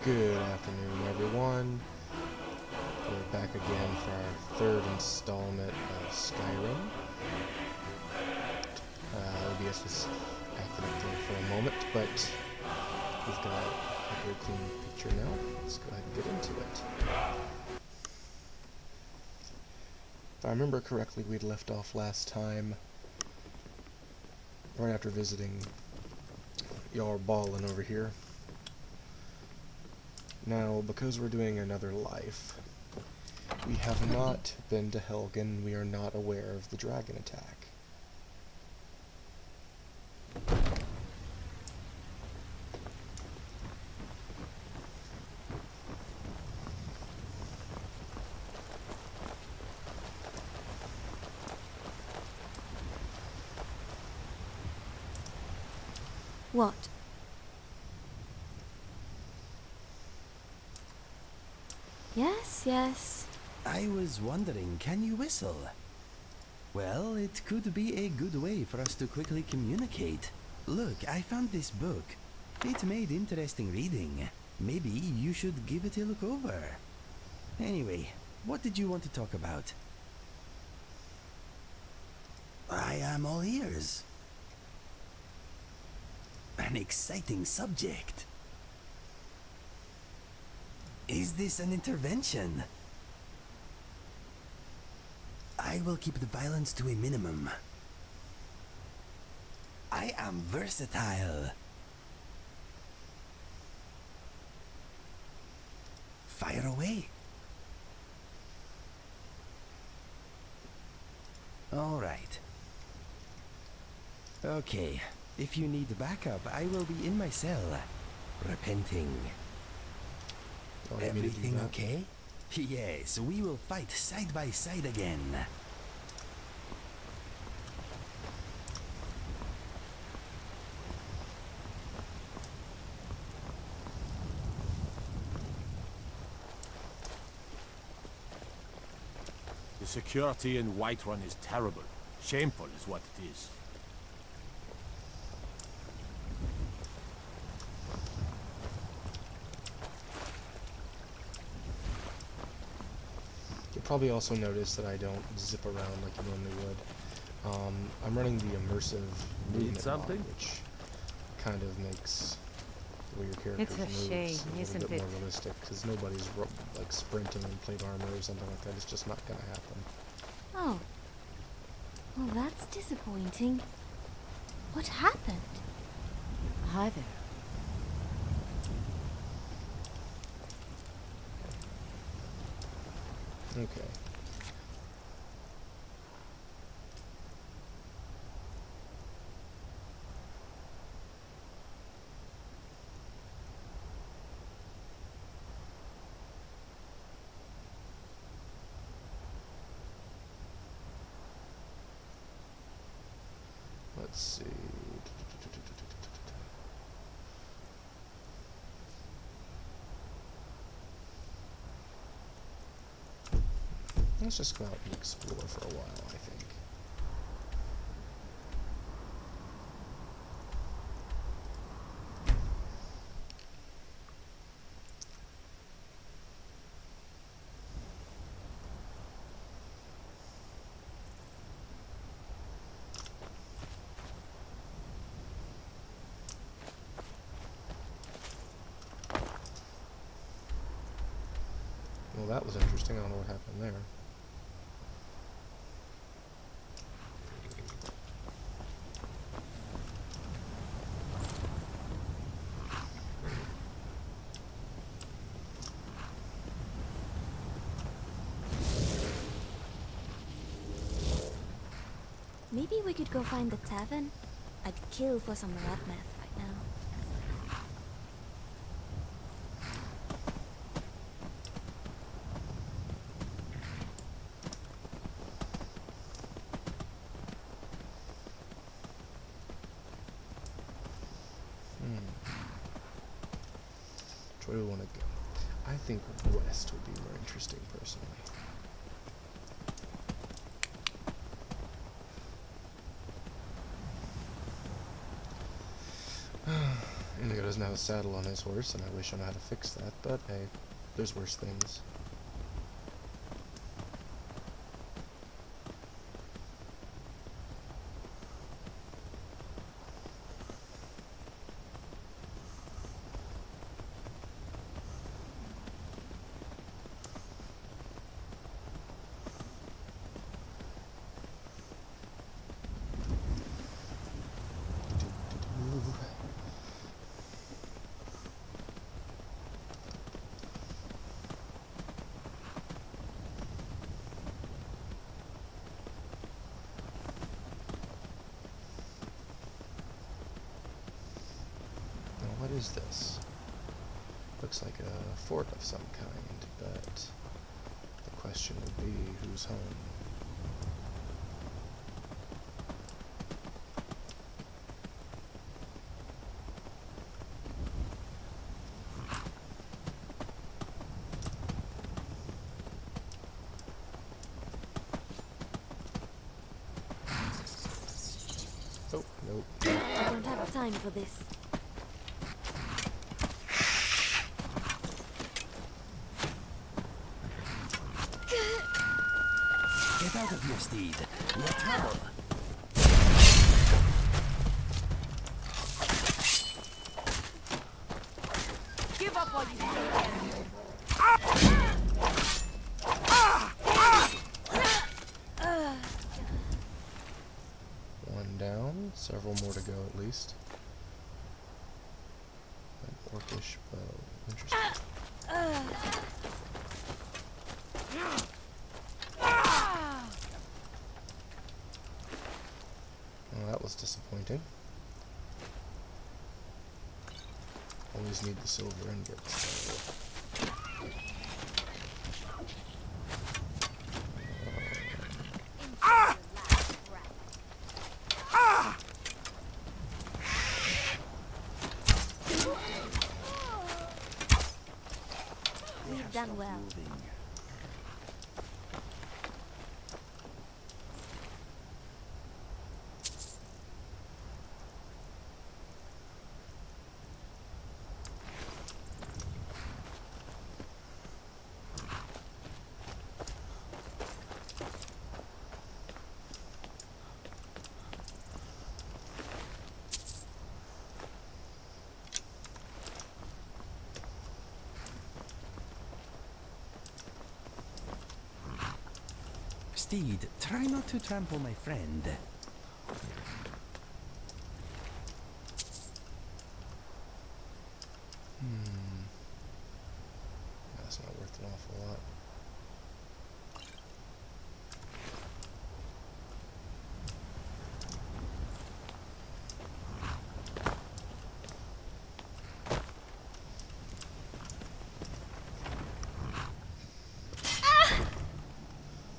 Good afternoon, everyone. We're back again for our third installment of Skyrim. OBS was acting up there for a moment, but we've got a very clean picture now. Let's go ahead and get into it. If I remember correctly, we'd left off last time right after visiting Jarl Ballin over here. Now, because we're doing another life, we have not been to Helgen. We are not aware of the dragon attack. What? Yes. I was wondering, can you whistle? Well, it could be a good way for us to quickly communicate. Look, I found this book. It made interesting reading. Maybe you should give it a look over. Anyway, what did you want to talk about? I am all ears. An exciting subject. Is this an intervention? I will keep the violence to a minimum. I am versatile. Fire away. All right. Okay, if you need backup, I will be in my cell, repenting. Everything okay? Yes, we will fight side by side again. The security in Whiterun is terrible. Shameful is what it is. Probably also notice that I don't zip around like you normally would. I'm running the immersive movement mod, which kind of makes the way your character moves a little bit more realistic, because nobody's like sprinting in plate armor or something like that. It's just not gonna happen. Oh. Well, that's disappointing. What happened? Hi there. Okay. Let's see. Let's just go out and explore for a while, I think. Well, that was interesting. I don't know what happened there. Maybe we could go find the tavern? I'd kill for some rat meth right now. Which way do we want to go? I think west would be more interesting, personally. doesn't have a saddle on his horse, and I wish I knew how to fix that, but hey, there's worse things. What is this? Looks like a fort of some kind, but the question would be, who's home? Oh, nope. I don't have time for this. Get out of here, Steed. You're trouble. Give up while you can. One down, several more to go at least. An orcish bow. Interesting. Well, that was disappointing. Always need the silver ingots. We've done well. Steed, try not to trample my friend. That's not worth an awful lot.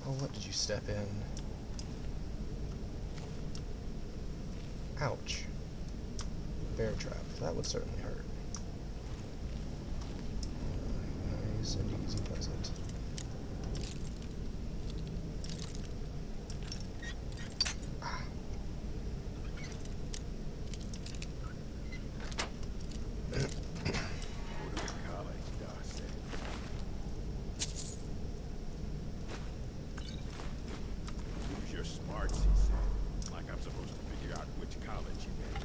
Oh, what did you step in? Ouch. Bear trap. That would certainly hurt. Nice and easy does it. Ah. Use your smarts, he said. Like I'm supposed to figure out which college you made.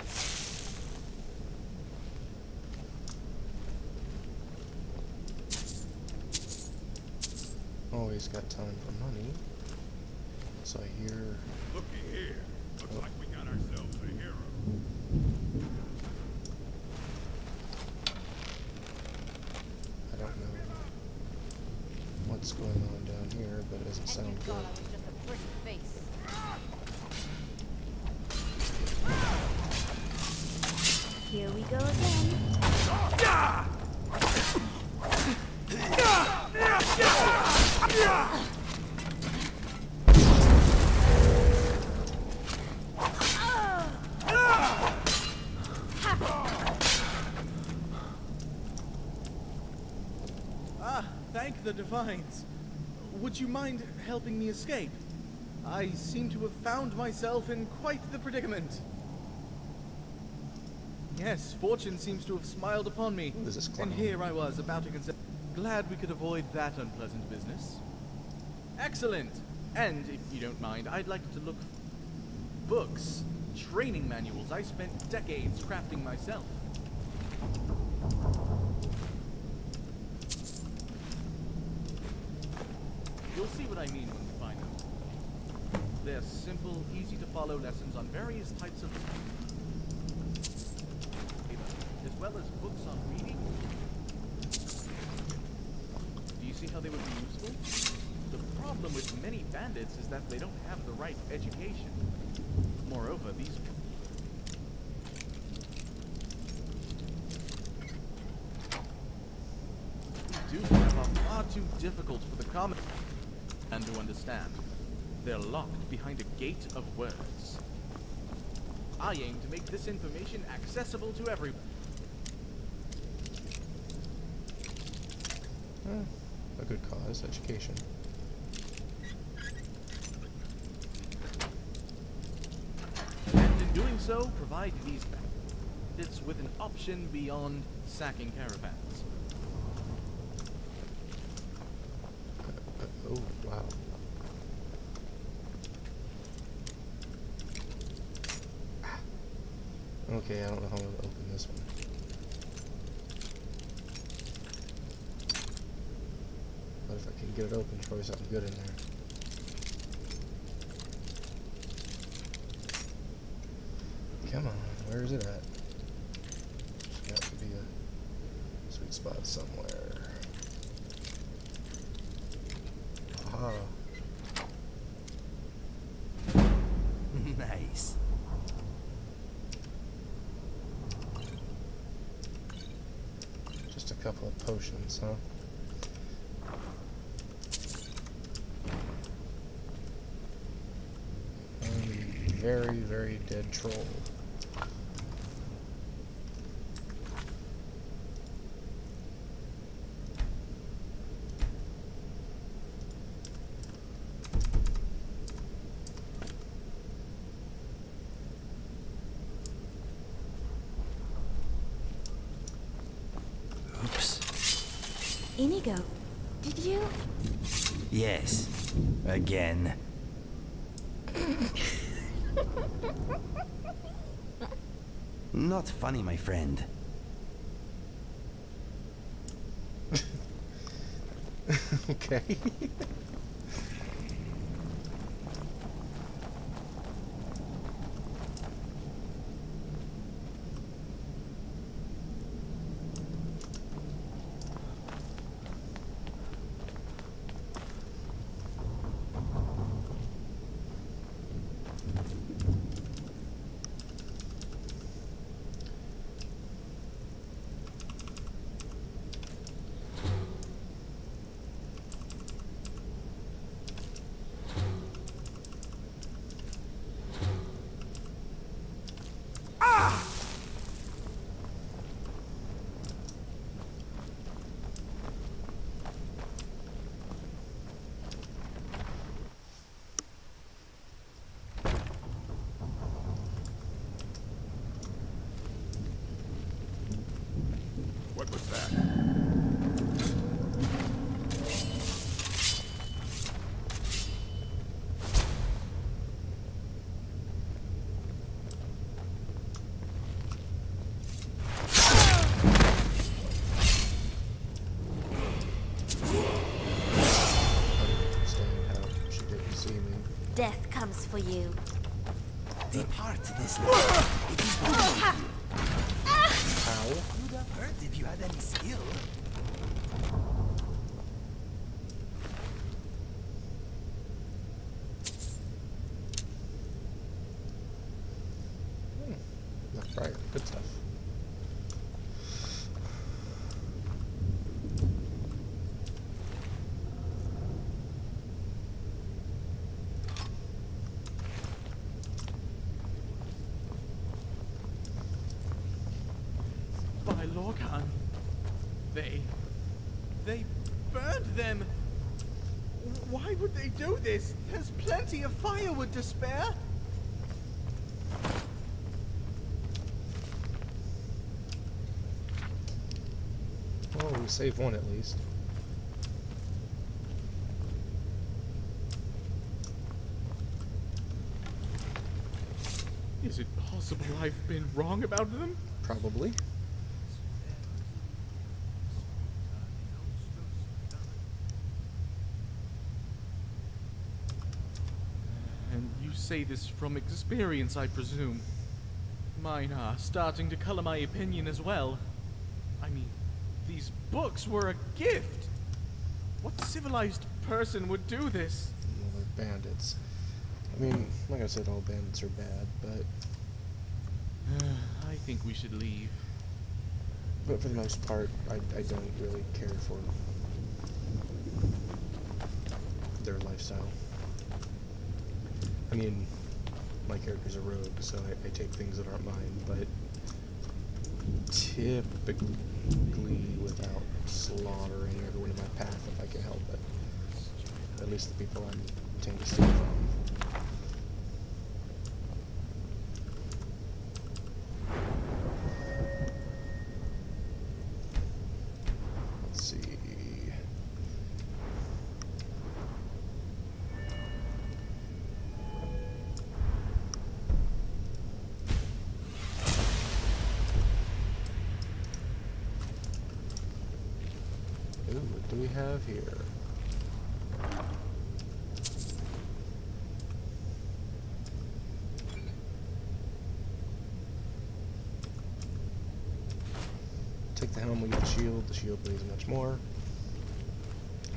Always got time for money. So I hear... Looky here. Looks like we got ourselves a hero. I don't know what's going on down here, but it doesn't sound good. Just a pretty face. Here we go again. Ah, thank the Divines. Would you mind helping me escape? I seem to have found myself in quite the predicament. Yes, fortune seems to have smiled upon me. Who is this clown? And here I was, about to consider. Glad we could avoid that unpleasant business. Excellent! And, if you don't mind, I'd like to look books, training manuals I spent decades crafting myself. You'll see what I mean when we find them. They're simple, easy-to-follow lessons on various types of... as well as books on reading. Do you see how they would be useful? The problem with many bandits is that they don't have the right education. Moreover, these... do have are far too difficult for the common man to understand. They're locked behind a gate of words. I aim to make this information accessible to everyone. A good cause, education. And in doing so, provide these bandits with an option beyond sacking caravans. Oh, wow. Okay, I don't know how I'm going to open this one. But if I can get it open, there's probably something good in there. Come on, where is it at? There's got to be a sweet spot somewhere. Aha. Nice. Just a couple of potions, huh? Very, very dead troll. Oops. Inigo, did you? Yes. Again. Not funny, my friend. Okay. What was that? Death comes for you. Depart this life. It is Ow. would have hurt if you had any skill. Right, good stuff. By Lorcan, they burned them. Why would they do this? There's plenty of firewood to spare. Well, we saved one at least. Is it possible I've been wrong about them? Probably. And you say this from experience, I presume. Mine are starting to color my opinion as well. I mean, these books were a gift. What civilized person would do this? Well, they're bandits. I mean, like I said, all bandits are bad, but I think we should leave. for the most part, I don't really care for their lifestyle. I mean, my character's a rogue, so I take things that aren't mine, but typically without slaughtering everyone in my path if I can help it. At least the people I'm tend to steal from. Let's see. Ooh, what do we have here? Take the helm, we get the shield. The shield weighs much more.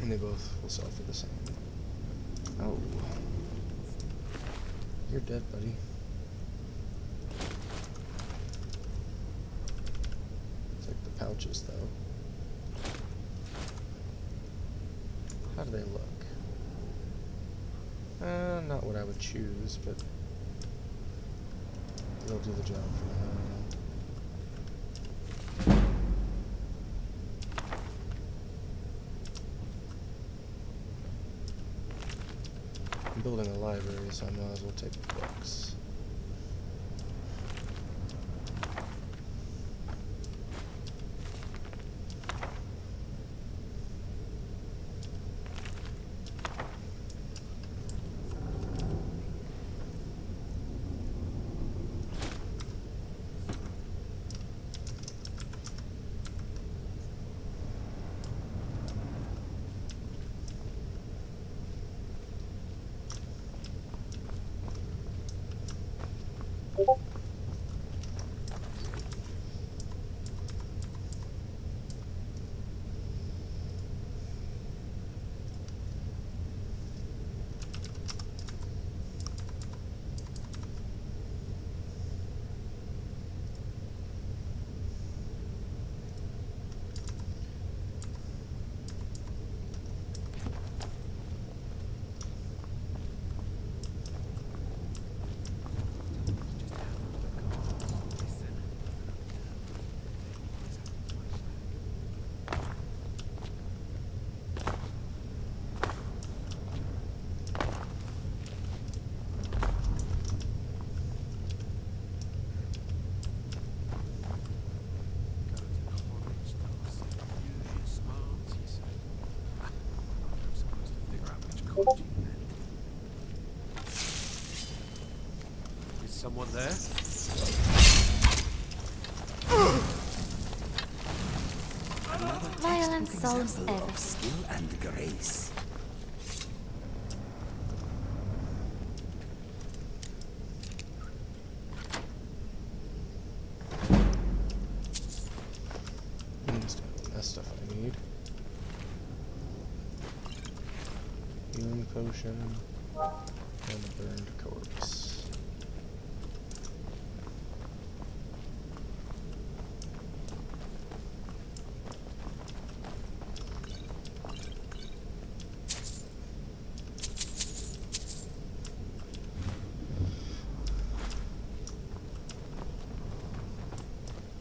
And they both will sell for the same. Oh. You're dead, buddy. Take the pouches, though. How do they look? Not what I would choose, but they'll do the job for now. I'm building a library, so I might as well take the books. Is someone there? Violence solves Example of everything. skill and grace. That's stuff I need. Healing potion and a burned corpse.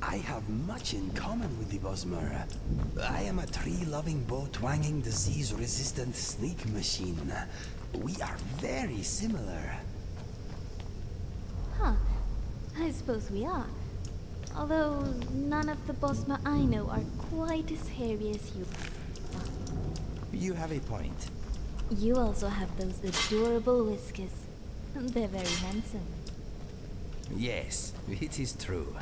I have much in common with the Bosmer. I am a tree-loving, bow-twanging, disease-resistant sneak machine. We are very similar. Huh. I suppose we are. Although none of the Bosma I know are quite as hairy as you. You have a point. You also have those adorable whiskers. They're very handsome. Yes, it is true.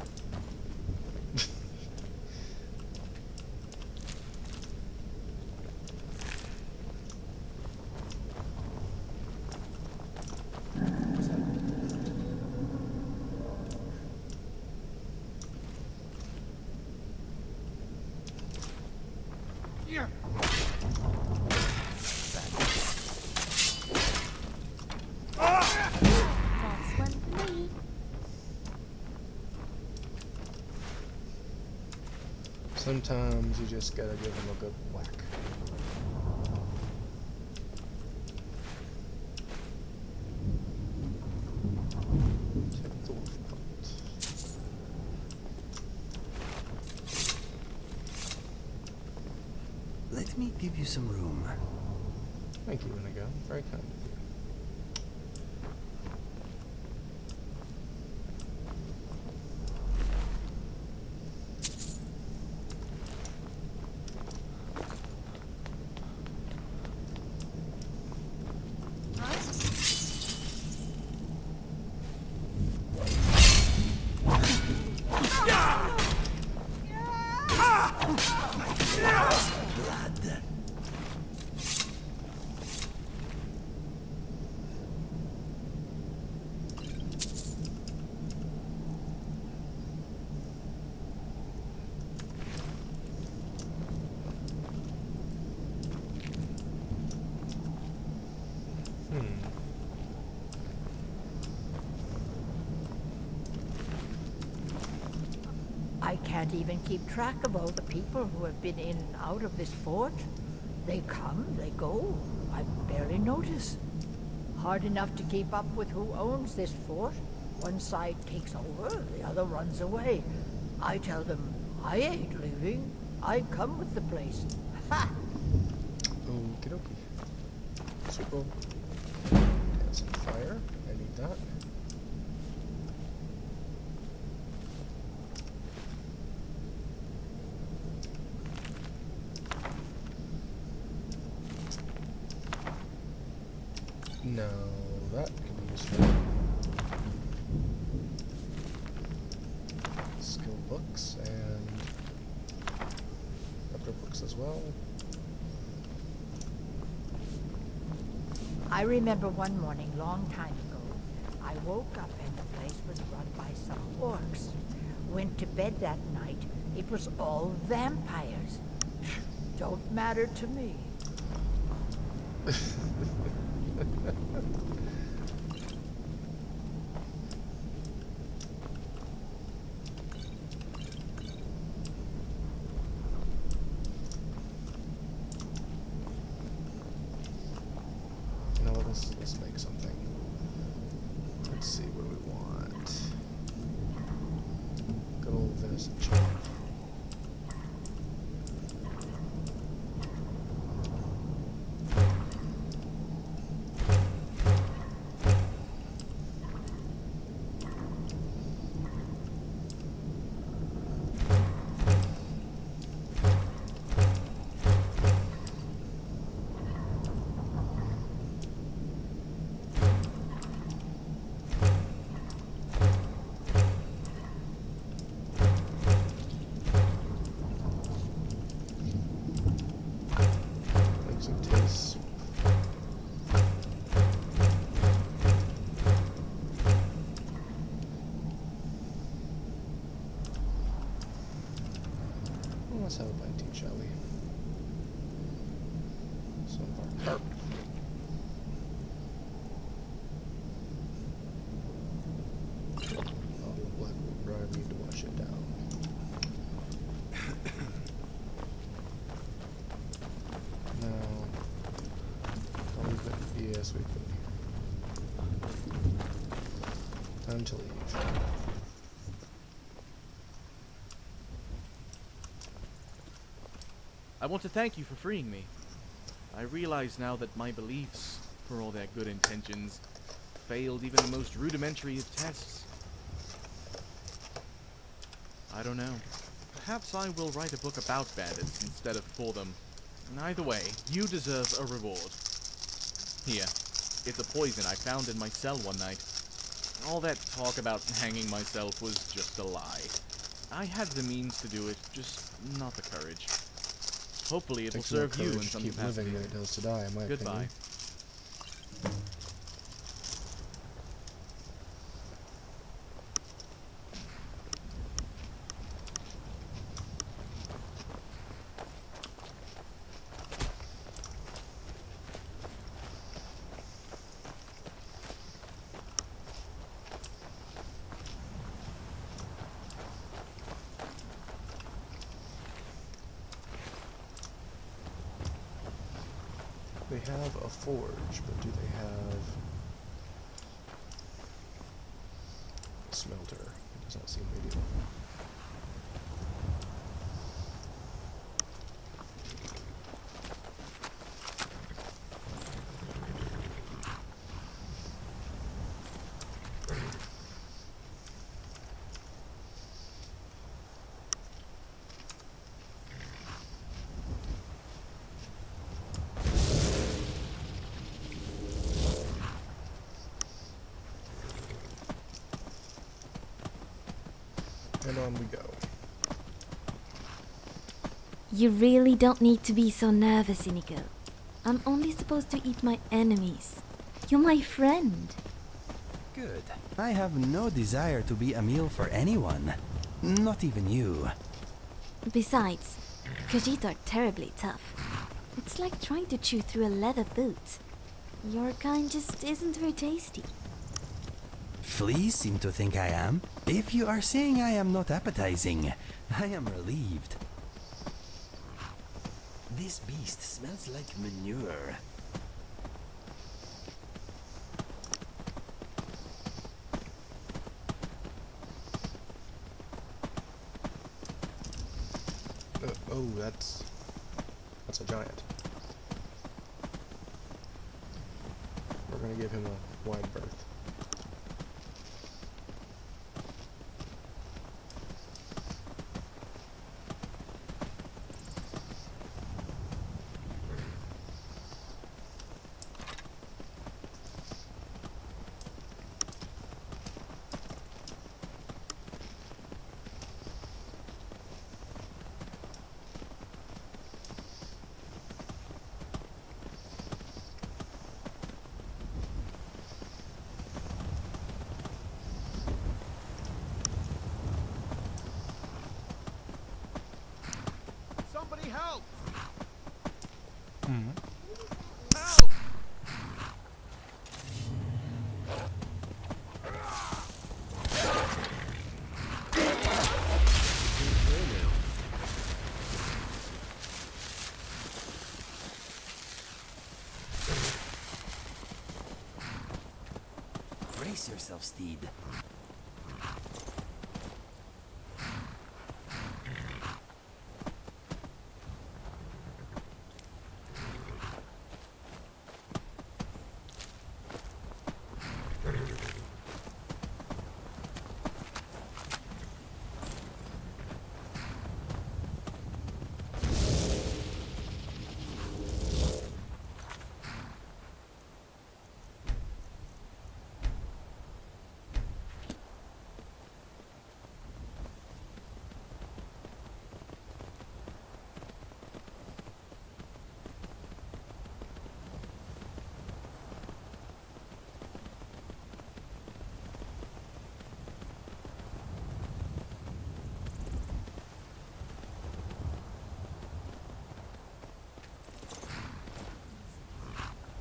That's one for me. Sometimes you just gotta give them a good whack. Take the wolf punt. Let me give you some room. Thank you, Inigo. Very kind of you. Blood. I can't even keep track of all the people who have been in and out of this fort. They come, they go. I barely notice. Hard enough to keep up with who owns this fort. One side takes over, the other runs away. I tell them, I ain't leaving. I come with the place. Ha! Okie dokie. Super. Get some fire. I need that. No, that could be useful. Skill books and other books as well. I remember one morning long time ago, I woke up and the place was run by some orcs. Went to bed that night, it was all vampires. Don't matter to me. Now let's make something. Let's see, what do we want? Good old venison chop. Make some taste soup. Well, let's have a bite to eat, shall we? Some of our carp. I'll do a black wood, but I need to wash it down. Now, I'll leave it. Yes, we put it here. Time to leave. I want to thank you for freeing me. I realize now that my beliefs, for all their good intentions, failed even the most rudimentary of tests. I don't know. Perhaps I will write a book about bandits instead of for them. Either way, you deserve a reward. Here, it's a poison I found in my cell one night. All that talk about hanging myself was just a lie. I had the means to do it, just not the courage. Hopefully it will Takes more serve you in courage to some keep capacity. living than it does to die, in my Goodbye. opinion. They have a forge, but do they have a smelter? It does not seem they do. And on we go. You really don't need to be so nervous, Inigo. I'm only supposed to eat my enemies. You're my friend. Good. I have no desire to be a meal for anyone. Not even you. Besides, Khajiit are terribly tough. It's like trying to chew through a leather boot. Your kind just isn't very tasty. Fleas seem to think I am. If you are saying I am not appetizing, I am relieved. This beast smells like manure. Oh, that's a giant. We're gonna give him a wide berth. Somebody help! Hmm. Help! Brace yourself, steed.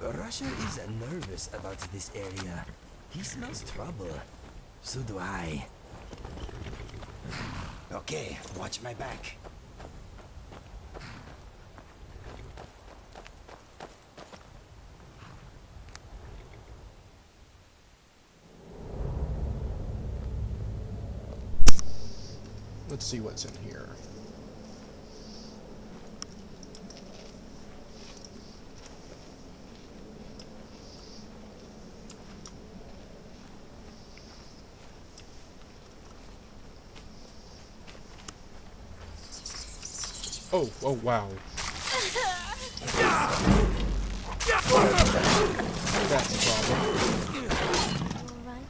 Rusher is nervous about this area. He smells trouble. So do I. Okay, watch my back. Let's see what's in here. Oh, oh, wow. That's a problem. Alright.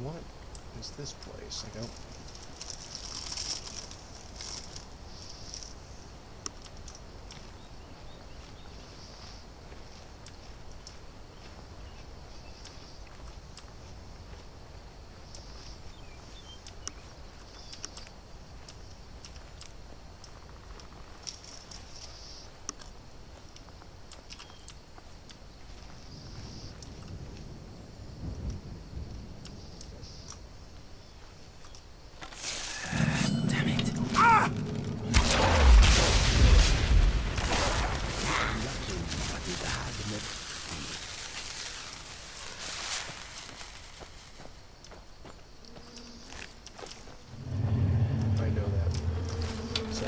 What is this place? I don't... Damn it. I know that. So...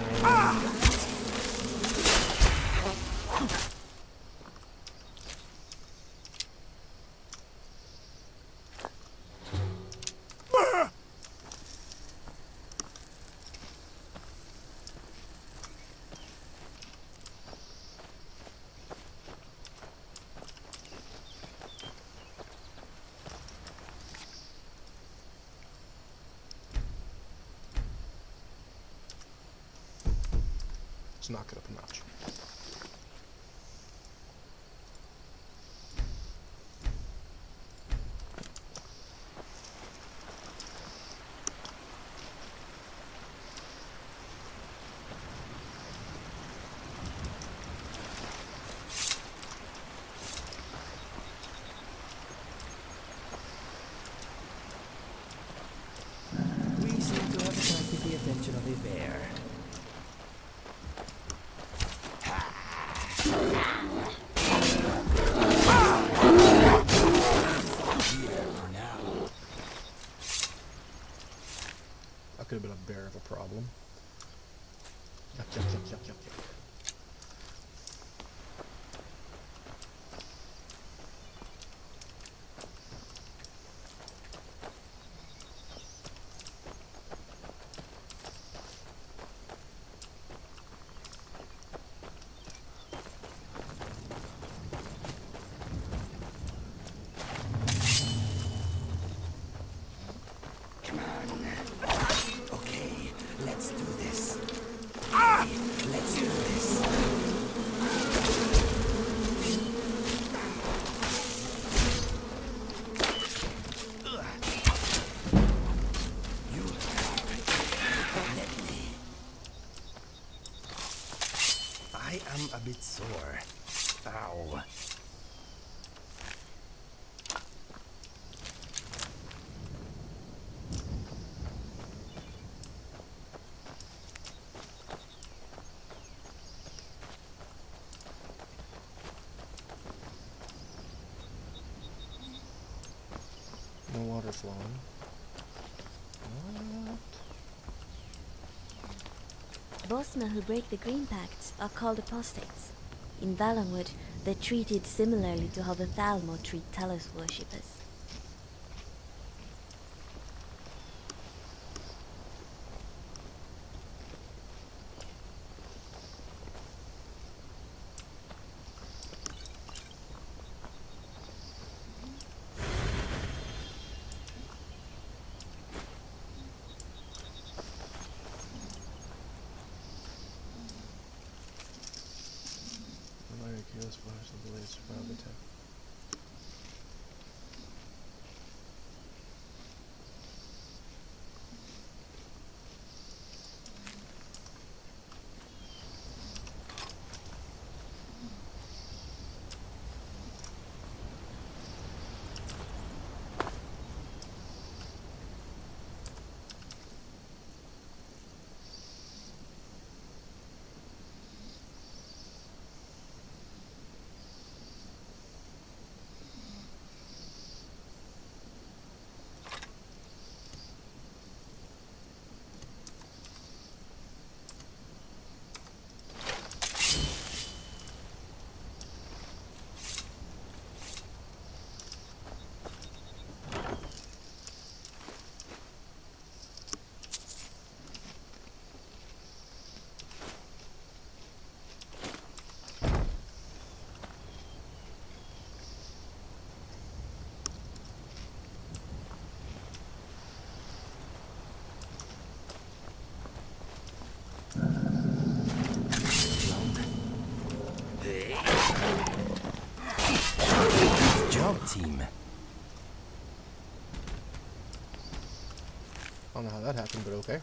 Let's knock it up a notch. We seem to have attracted the attention of a bear. Here for now. That could have been a bear of a problem. Yuck, yuck, yuck, yuck, yuck, yuck. Come on. Okay, let's do this. Let's do this. You let me. I am a bit sore. Ow. No water flowing. What? Bosma who break the Green Pact are called apostates. In Valenwood, they're treated similarly to how the Thalmor treat Talos worshippers. like a careless flash of the laser from the tech. Job, team. I don't know how that happened, but okay.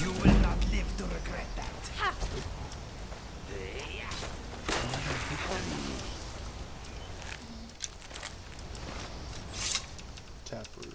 You will not live to regret that. Taproot.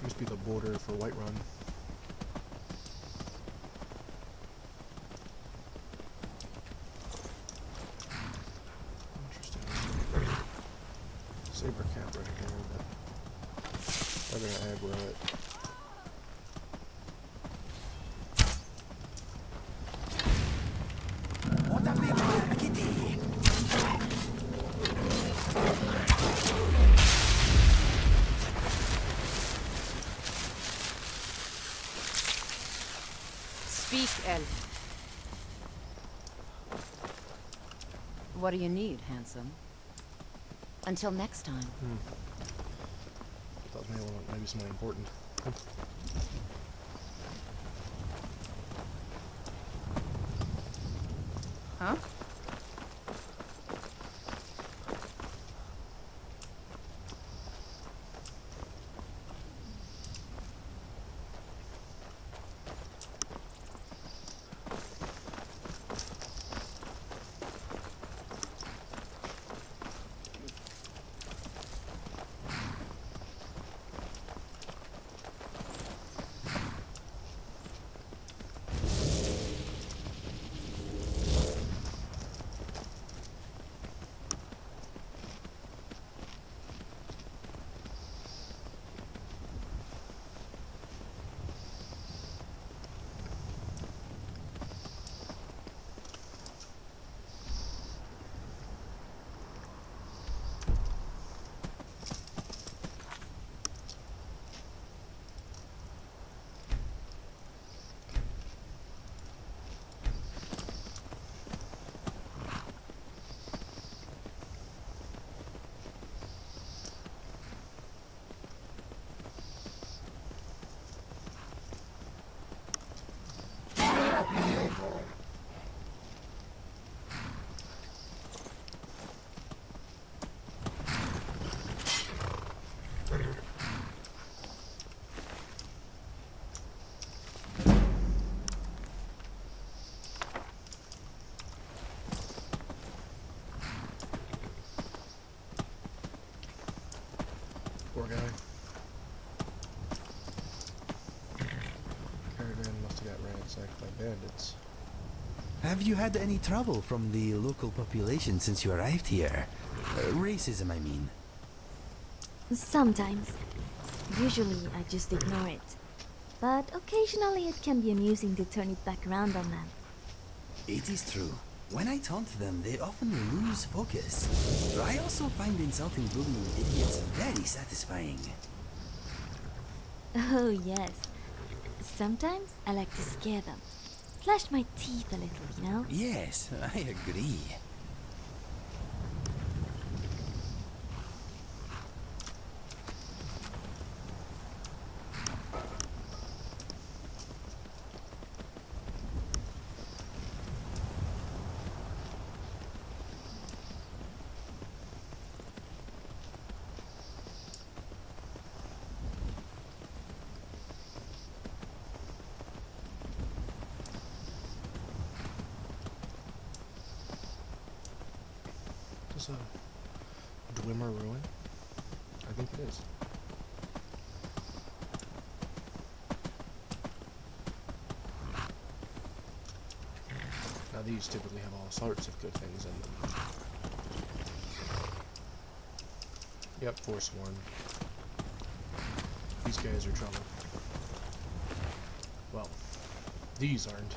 Used to be the border for Whiterun. Interesting. Saber cap right here, but we're gonna aggro it. What a big kitty! Speak, elf. What do you need, handsome? Until next time. Thought maybe something important. Huh? Have you had any trouble from the local population since you arrived here? Racism, I mean. Sometimes. Usually I just ignore it. But occasionally it can be amusing to turn it back around on them. It is true. When I taunt them, they often lose focus. I also find insulting bullying idiots very satisfying. Oh yes. Sometimes I like to scare them. Flash my teeth a little, you know? Yes, I agree. Is a Dwemer ruin? I think it is. Now these typically have all sorts of good things in them. Yep, Forsworn. These guys are trouble. Well, these aren't.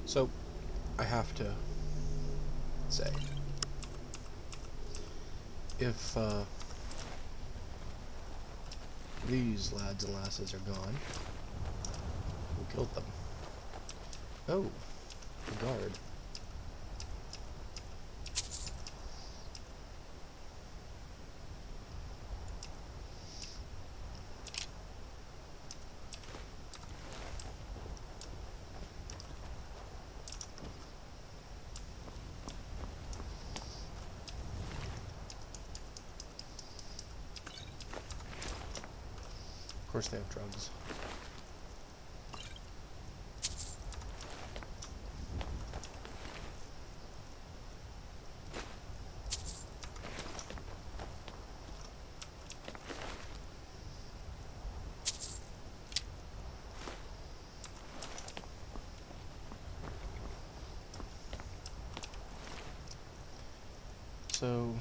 So, I have to say, if these lads and lasses are gone, who killed them? Oh, the guard. Of course they have drugs. So,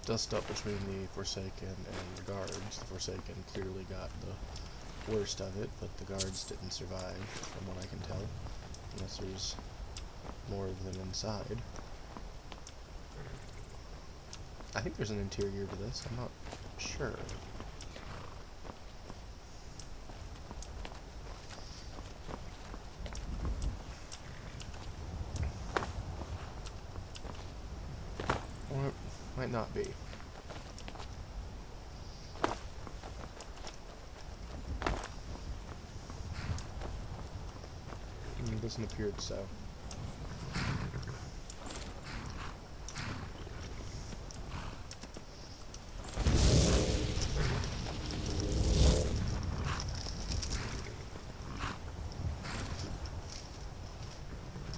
dust up between the Forsaken and the guards. The Forsaken clearly got the worst of it, but the guards didn't survive, from what I can tell. Unless there's more of them inside. I think there's an interior to this, I'm not sure. Or it might not be. It doesn't appear so.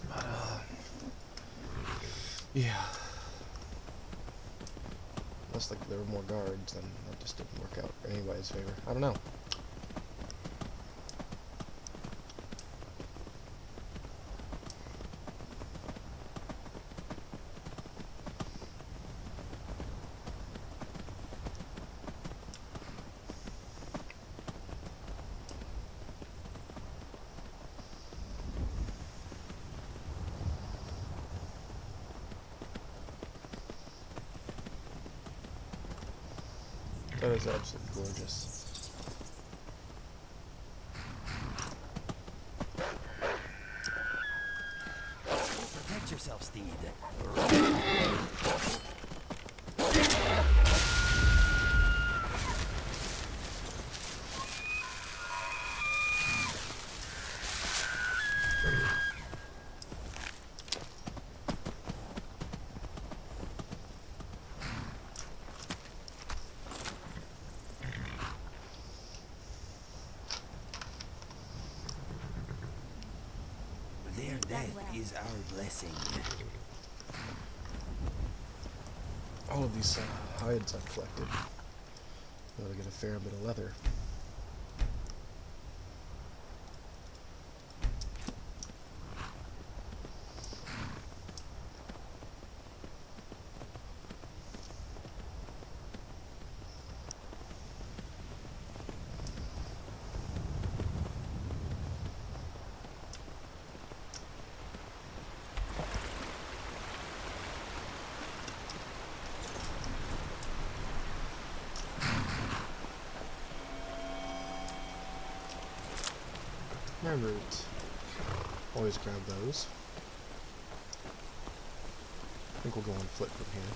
But, yeah. Unless like there were more guards, then that just didn't work out in anybody's favor. I don't know. That is absolutely gorgeous. Protect yourself, Steed. Their death is our blessing. All of these hides I've collected. Able to get a fair bit of leather. Remember it. Always grab those. I think we'll go on foot from here.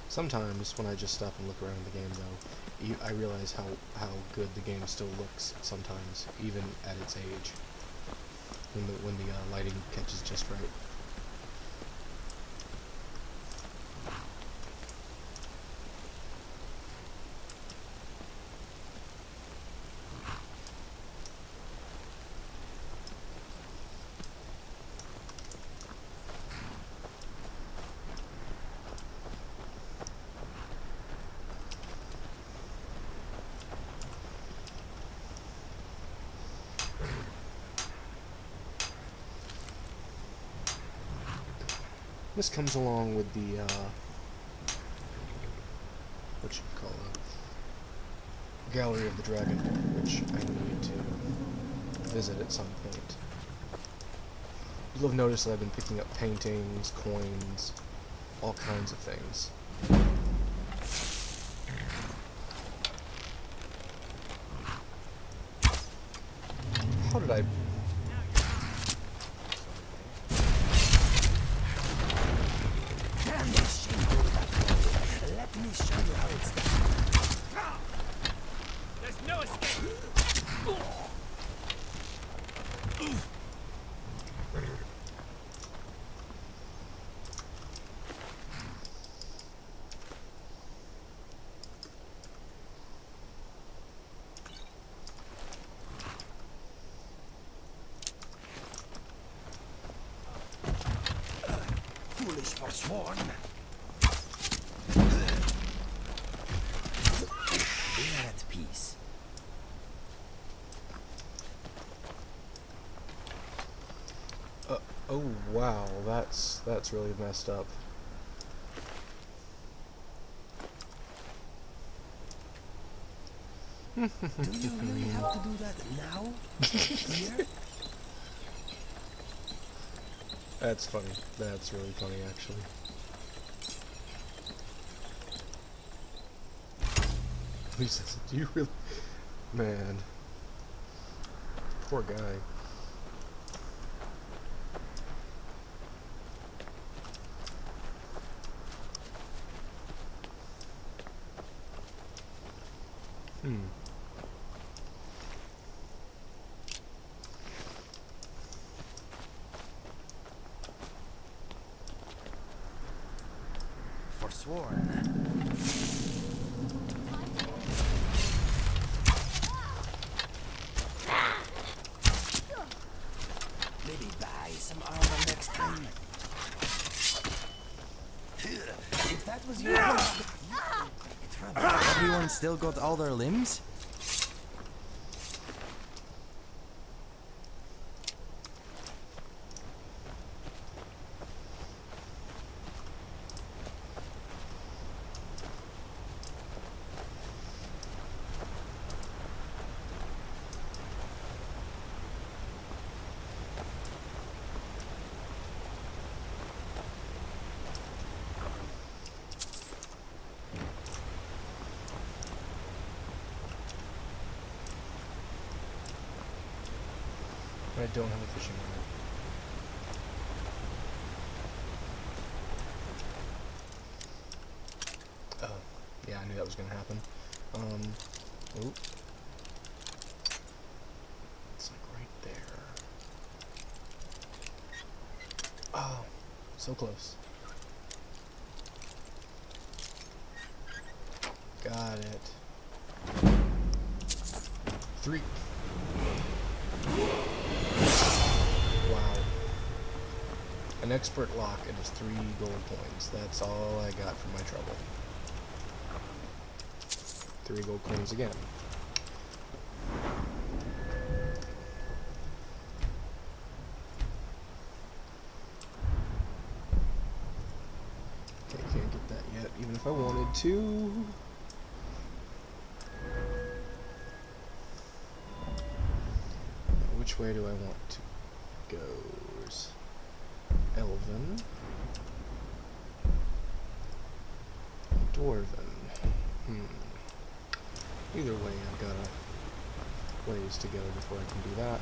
Sometimes when I just stop and look around the game though, I realize how good the game still looks sometimes, even at its age. When the lighting catches just right. This comes along with the, what you call it, Gallery of the Dragon, which I need to visit at some point. You'll have noticed that I've been picking up paintings, coins, all kinds of things. How did I... Let me show you how it's done. There's no escape! Foolish forsworn. They are at peace. Oh wow, that's really messed up. Do you really have to do that now? Here? That's funny. That's really funny, actually. He says, do you really... Man. Poor guy. Forsworn. Maybe buy some armor next time. If that was your everyone still got all their limbs? I don't have a fishing rod. Oh, yeah, I knew that was gonna happen. Oh. It's like right there. Oh, so close. Got it. 3. Wow. An expert lock and it's 3 gold coins. That's all I got for my trouble. 3 gold coins again. Okay, can't get that yet, even if I wanted to. Which way do I want to go? Elven. Dwarven. Either way, I've got a ways to go before I can do that.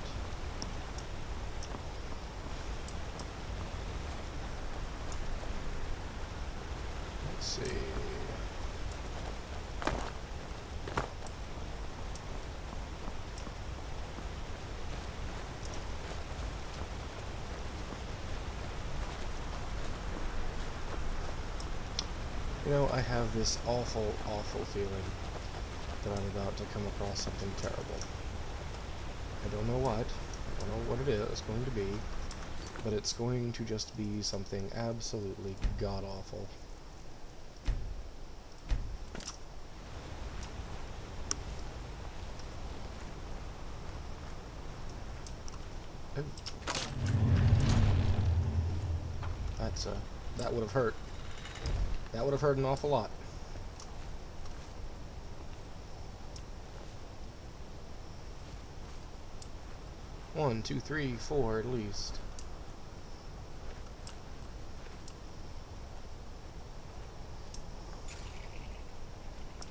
Let's see. You know, I have this awful, awful feeling that I'm about to come across something terrible. I don't know what. I don't know what it is going to be, but it's going to just be something absolutely god-awful. Oh. That would have hurt. That would have hurt an awful lot. One, two, three, 4 at least.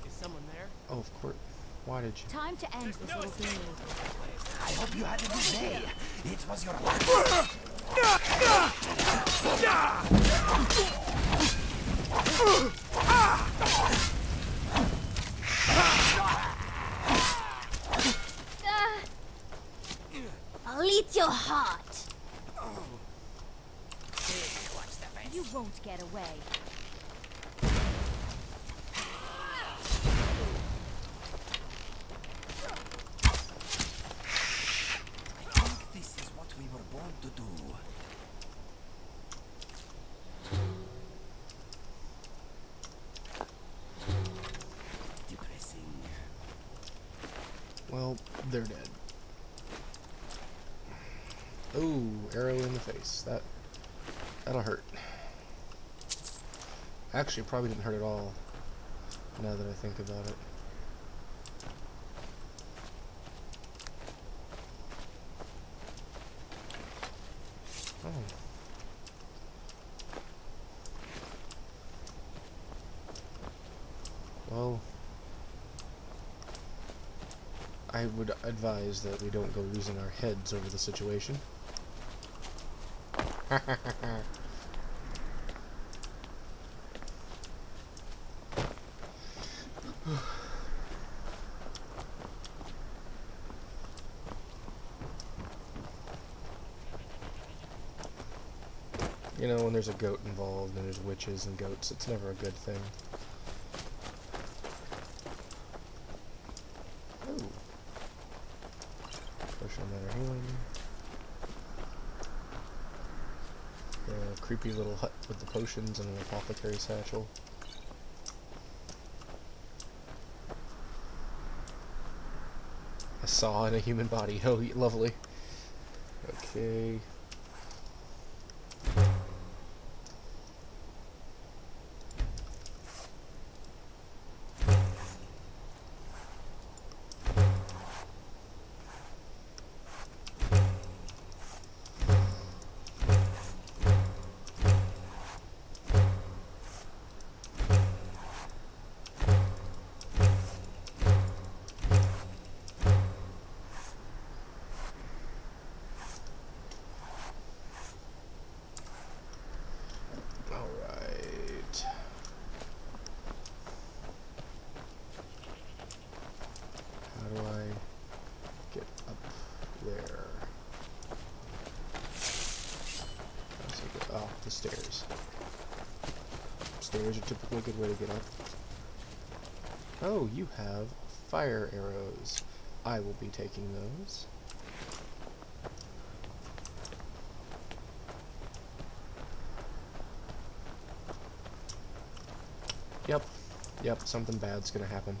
Is someone there? Oh, of course. Why did you? Time to end this little game. I hope you had a good day. It was your I'll eat your heart. You won't get away. I think this is what we were born to do. Depressing. Well, they're dead. Ooh, arrow in the face. That'll hurt. Actually, it probably didn't hurt at all, now that I think about it. Oh. Well, I would advise that we don't go losing our heads over the situation. You know, when there's a goat involved and there's witches and goats, it's never a good thing. Ooh. Potion of Minor Healing. The creepy little hut with the potions and an apothecary satchel. A saw in a human body. Oh, lovely. Okay. The stairs. Stairs are typically a good way to get up. Oh, you have fire arrows. I will be taking those. Yep, something bad's gonna happen.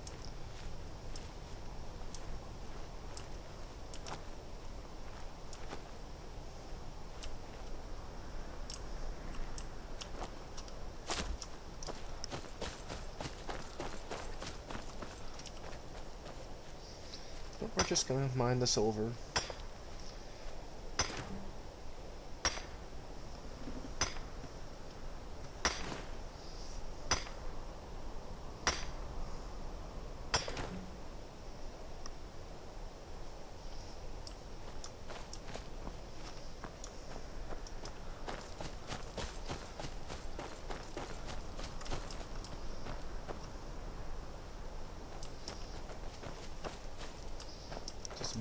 But we're just gonna mine the silver.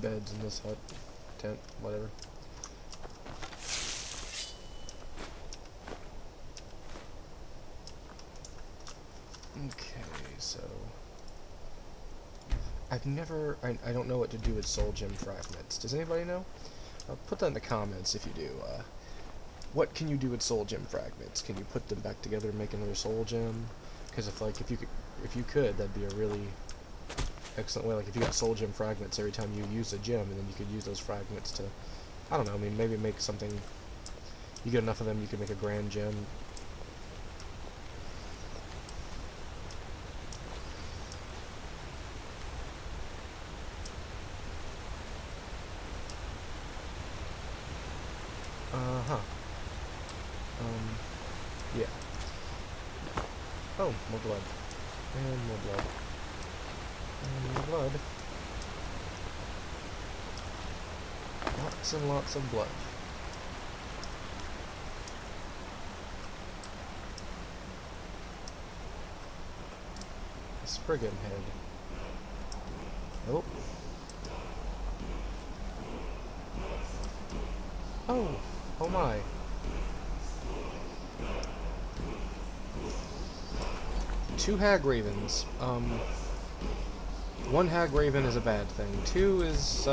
Beds in this hut, tent, whatever. Okay, so I don't know what to do with soul gem fragments. Does anybody know? Put that in the comments if you do. What can you do with soul gem fragments? Can you put them back together and make another soul gem? Because if you could, that'd be a really excellent way. Like if you got soul gem fragments every time you use a gem, and then you could use those fragments to, I don't know, I mean, maybe make something. You get enough of them, you can make a grand gem. Yeah. Oh, more blood. And more blood. And more blood. Lots and lots of blood. A Spriggan head. Nope. Oh my. Two hag ravens. One hag raven is a bad thing. Two is,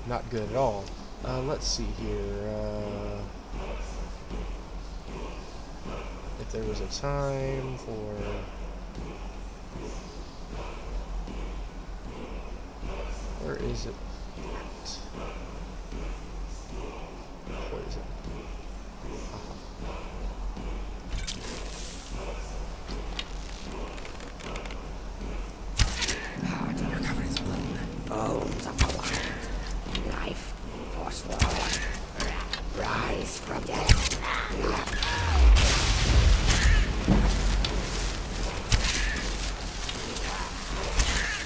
not good at all. Let's see here. If there was a time for... Where is it? Where is it? Bones of the land, life forsworn, rise from death.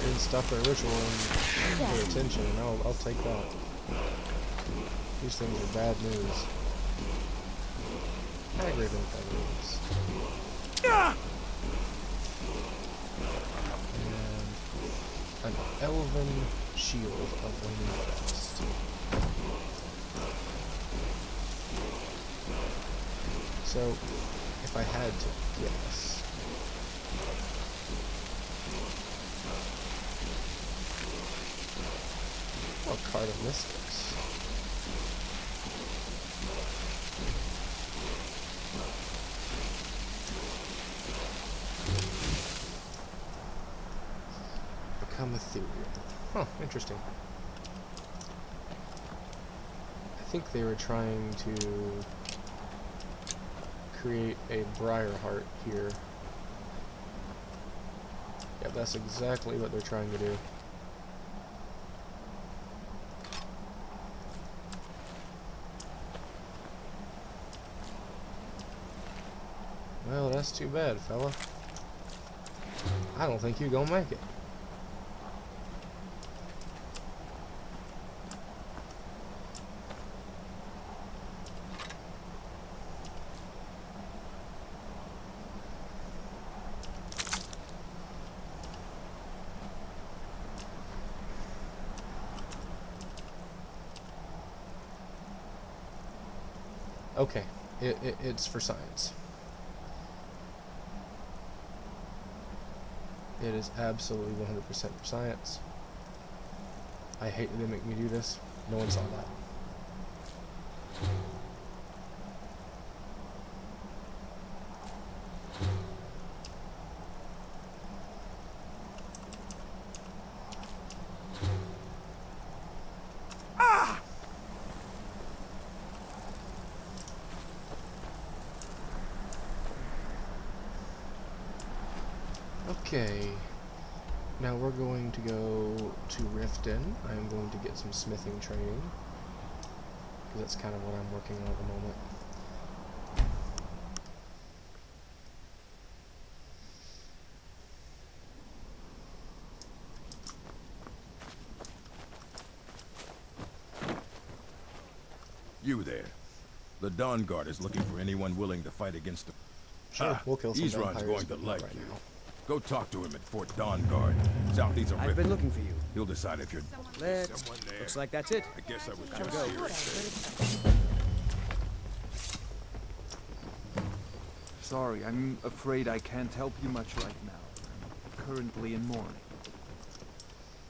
Didn't stop their ritual and pay attention, and I'll take that. These things are bad news. Hag raven feathers. An elven shield of Waning Frost. So, if I had to guess, a card of mystics. Become ethereal. Huh, interesting. I think they were trying to create a briar heart here. Yeah, that's exactly what they're trying to do. Well, that's too bad, fella. I don't think you're gonna make it. Okay, it's for science. It is absolutely 100% for science. I hate that they make me do this. No one saw that. Okay, now we're going to go to Riften. I'm going to get some smithing training, because that's kind of what I'm working on at the moment. You there. The Dawn Guard is looking for anyone willing to fight against the... Sure, we'll kill some Ezron's vampires, going to but not like right you. now. Go talk to him at Fort Dawn Guard, southeast of Riften. I've been looking for you. He'll decide if you're... Someone there. Looks like that's it. I guess I would Gotta just go. hear it said. Sorry, I'm afraid I can't help you much right now. I'm currently in mourning.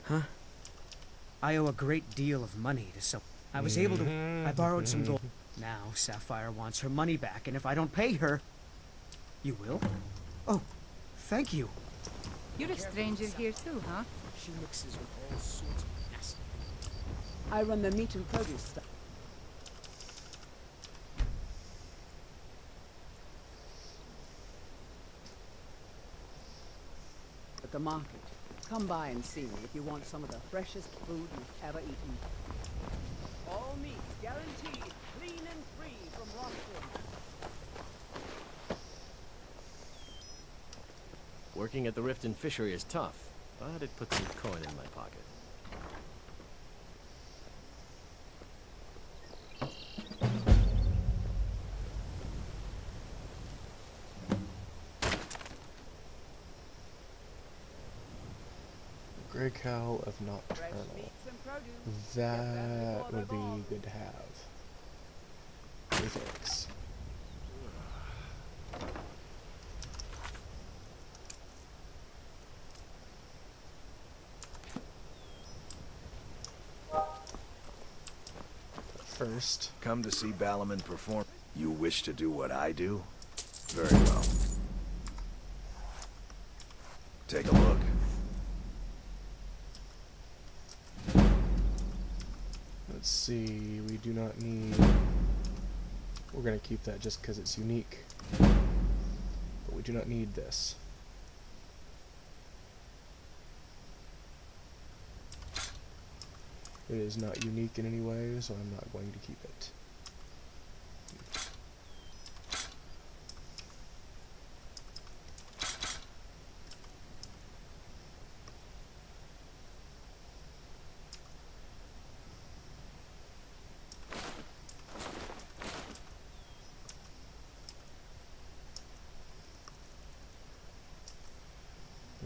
Huh? I owe a great deal of money to some... I was able to... I borrowed some gold. Now Sapphire wants her money back, and if I don't pay her... You will? Oh, thank you. You're a stranger here too, huh? She mixes with all sorts of mess. I run the meat and produce stuff. At the market. Come by and see me if you want some of the freshest food you've ever eaten. All meat guaranteed, clean and free from rostrum. Working at the Riften fishery is tough, but it puts some coin in my pocket. Grey Cow of Nocturnal. That would be good to have. Thanks. First, come to see Balaman perform. You wish to do what I do? Very well. Take a look. Let's see, we do not need... We're going to keep that just because it's unique. But we do not need this. It is not unique in any way, so I'm not going to keep it.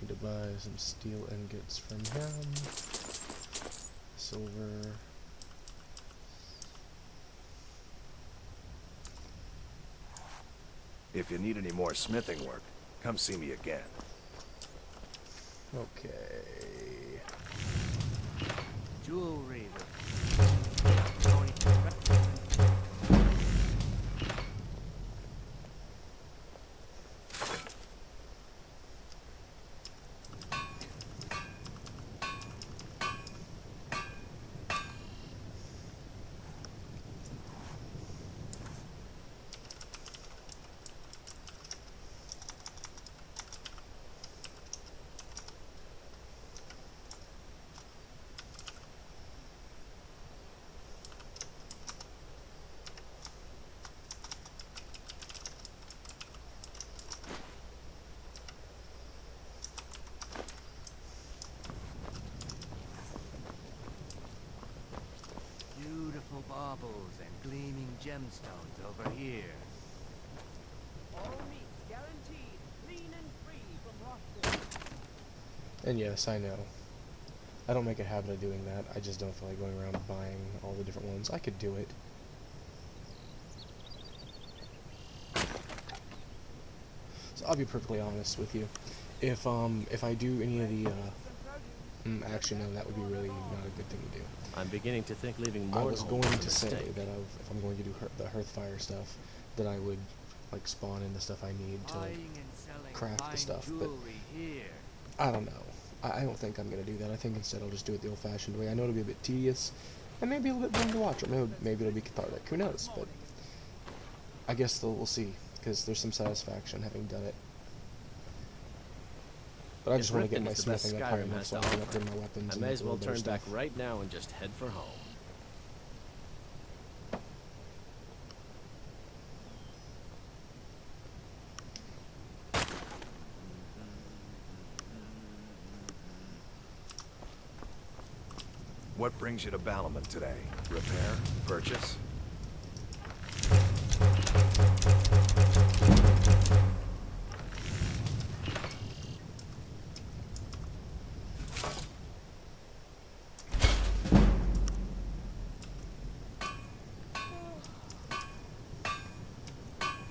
Need to buy some steel ingots from him. Silver. If you need any more smithing work, come see me again. Okay. Jewelry. Beautiful baubles and gleaming gemstones over here. All meat guaranteed, clean and free from rostrum. And yes, I know. I don't make a habit of doing that. I just don't feel like going around buying all the different ones. I could do it. So I'll be perfectly honest with you. if I do any of the actually no, that would be really not a good thing to do. I'm beginning to think leaving I was Mordholm going was a to say mistake. that if I'm going to do the Hearthfire stuff, that I would like spawn in the stuff I need to craft the stuff, but I don't know. I don't think I'm gonna do that. I think instead I'll just do it the old-fashioned way. I know it'll be a bit tedious, and maybe a little bit boring to watch, or maybe it'll be cathartic. Who knows? But I guess we'll see, because there's some satisfaction having done it. But I just want to get my smithing up high enough so I can upgrade my weapons. I may as well turn back right now and just head for home. What brings you to Balamut today? Repair? Purchase?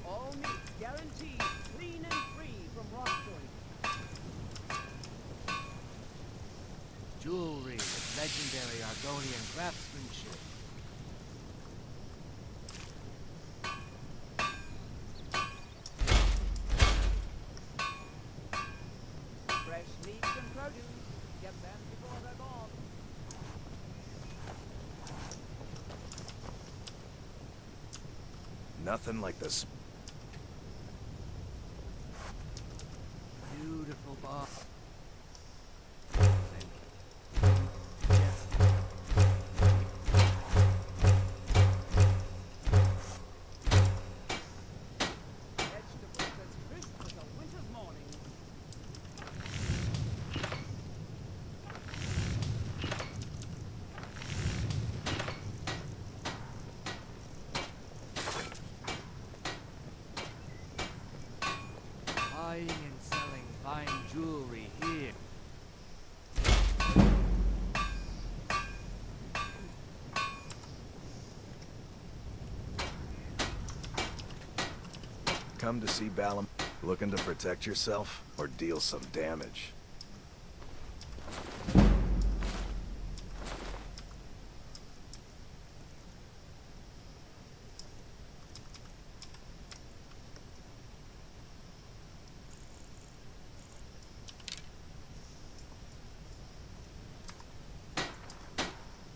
All meats guaranteed clean and free from rock joint. Jewelry with legendary Argonian craftsmanship. Fresh meats and produce. Get them before they're gone. Nothing like this. Beautiful bar. Vegetables as crisp as a winter's morning. Buying and selling fine jewelry here. Come to see Balamut? Looking to protect yourself or deal some damage?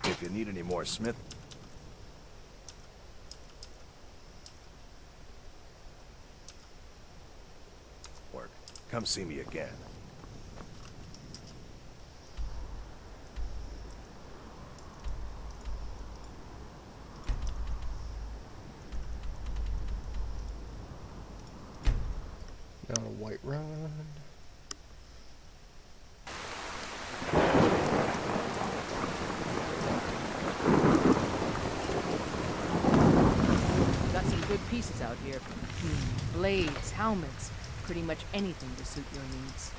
If you need any more smith work, come see me again. Now a white run. Got some good pieces out here. Blades, helmets, pretty much anything to suit your needs.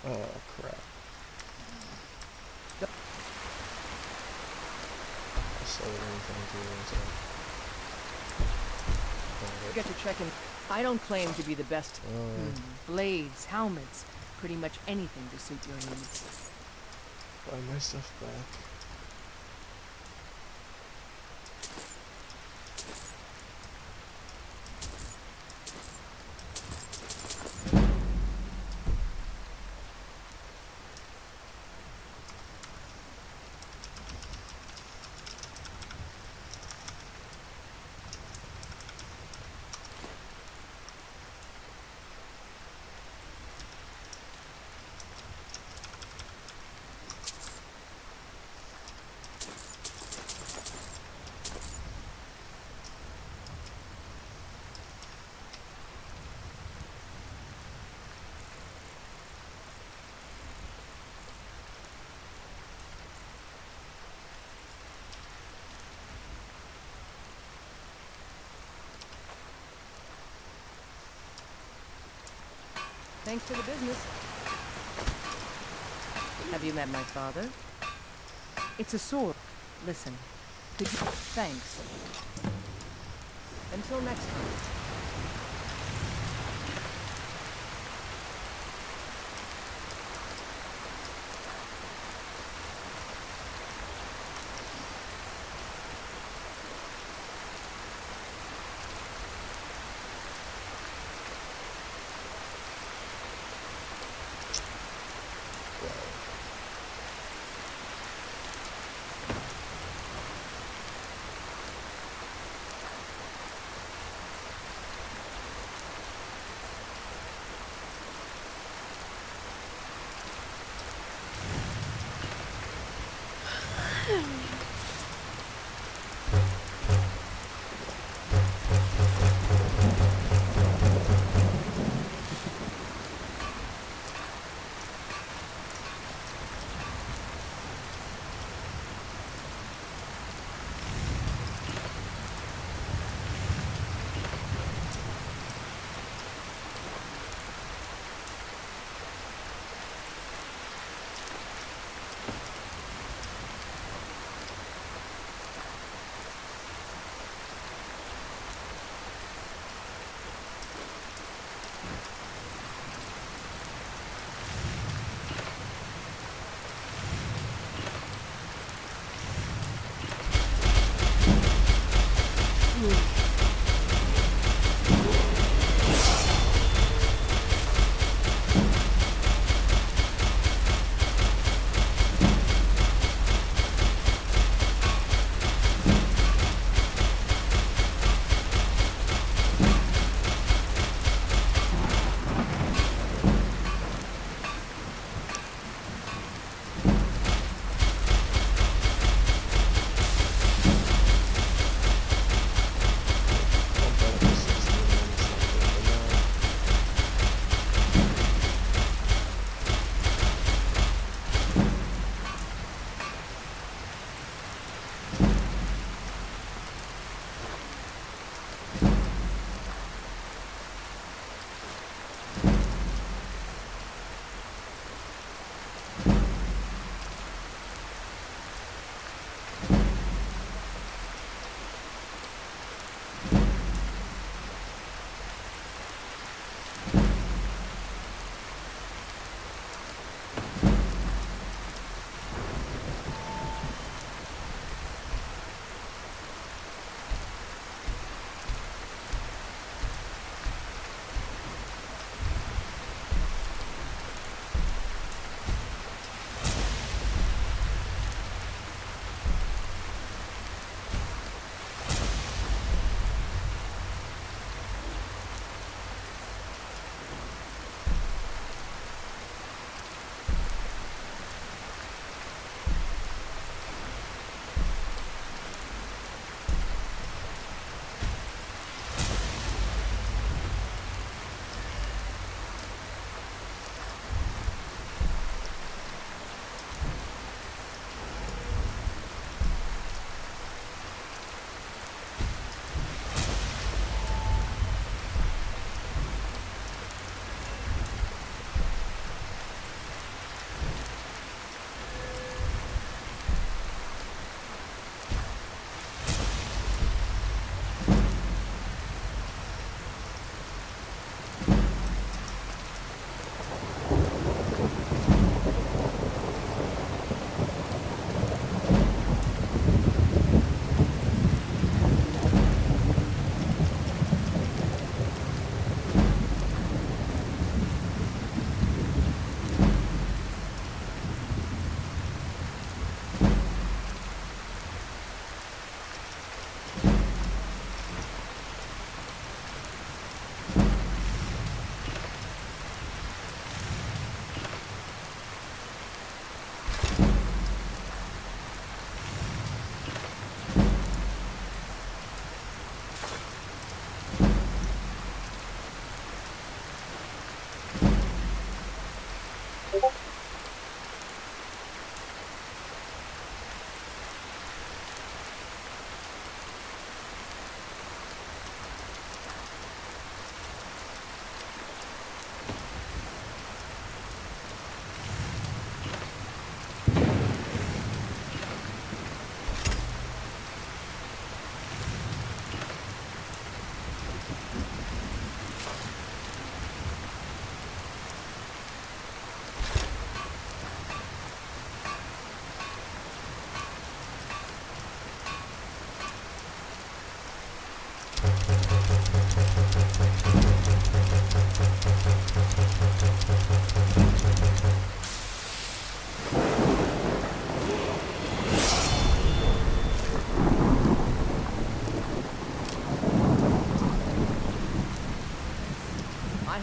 Oh crap. I sold anything to her, Forget to check in. I don't claim to be the best. Blades, helmets, pretty much anything to suit your needs. Buy my stuff back. Thanks for the business. Have you met my father? It's a sword. Listen, could you... Thanks. Until next time.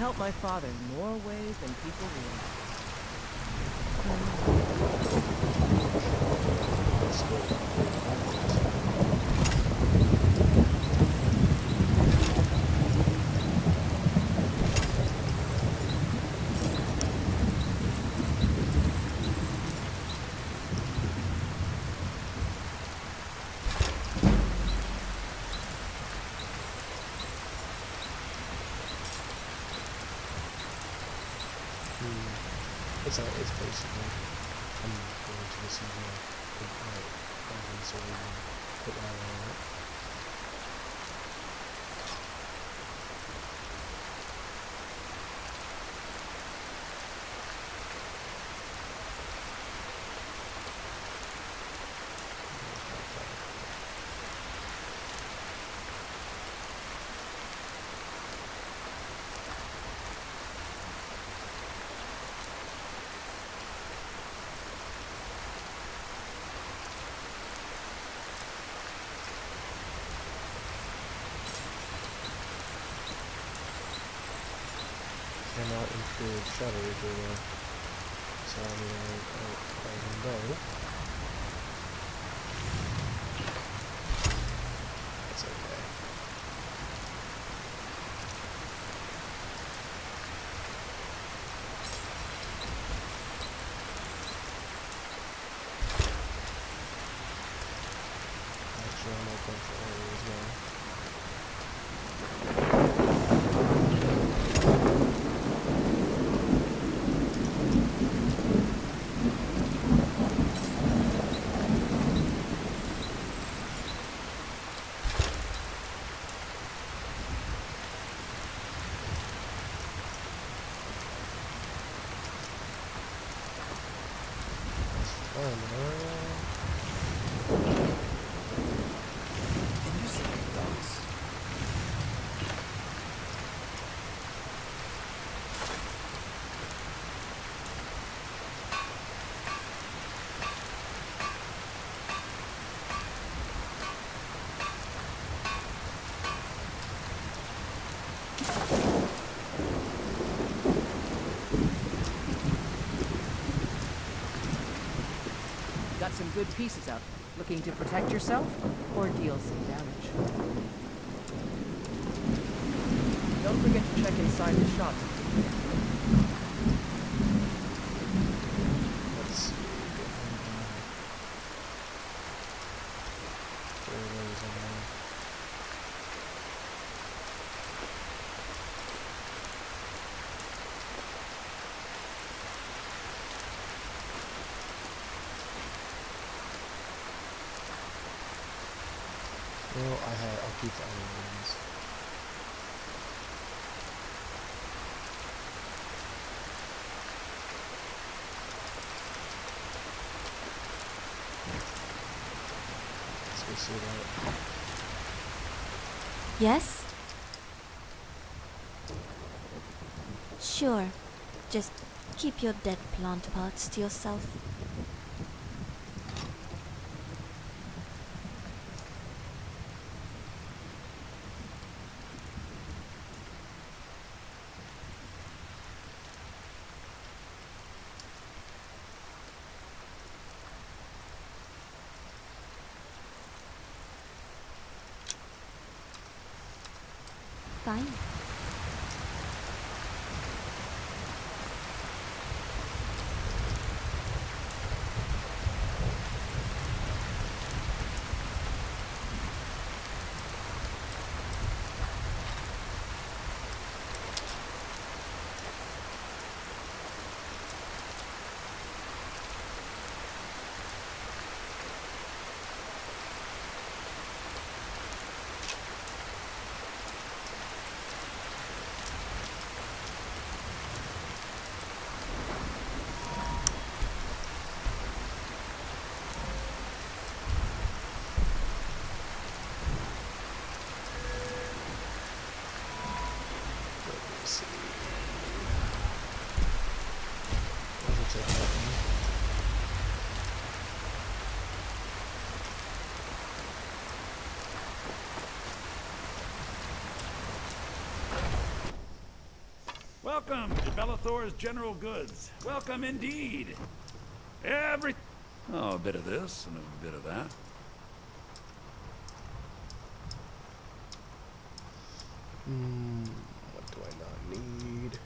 help my father in more ways than people realize. Let's go. It's basically, I'm going to the seasonal, so we can put that on it. Cannot improve shutters or so I mean I window. That's okay. Actually I'm open for early as well. Got some good pieces out. Looking to protect yourself or deal some damage? Don't forget to check inside the shop. Let's see. Trailers in there. Well, I'll keep the other ones. Let's go see that. Yes? Sure. Just keep your dead plant parts to yourself. Fine. Welcome to Bellathor's General Goods. Welcome indeed. Oh, a bit of this and a bit of that. What do I not need?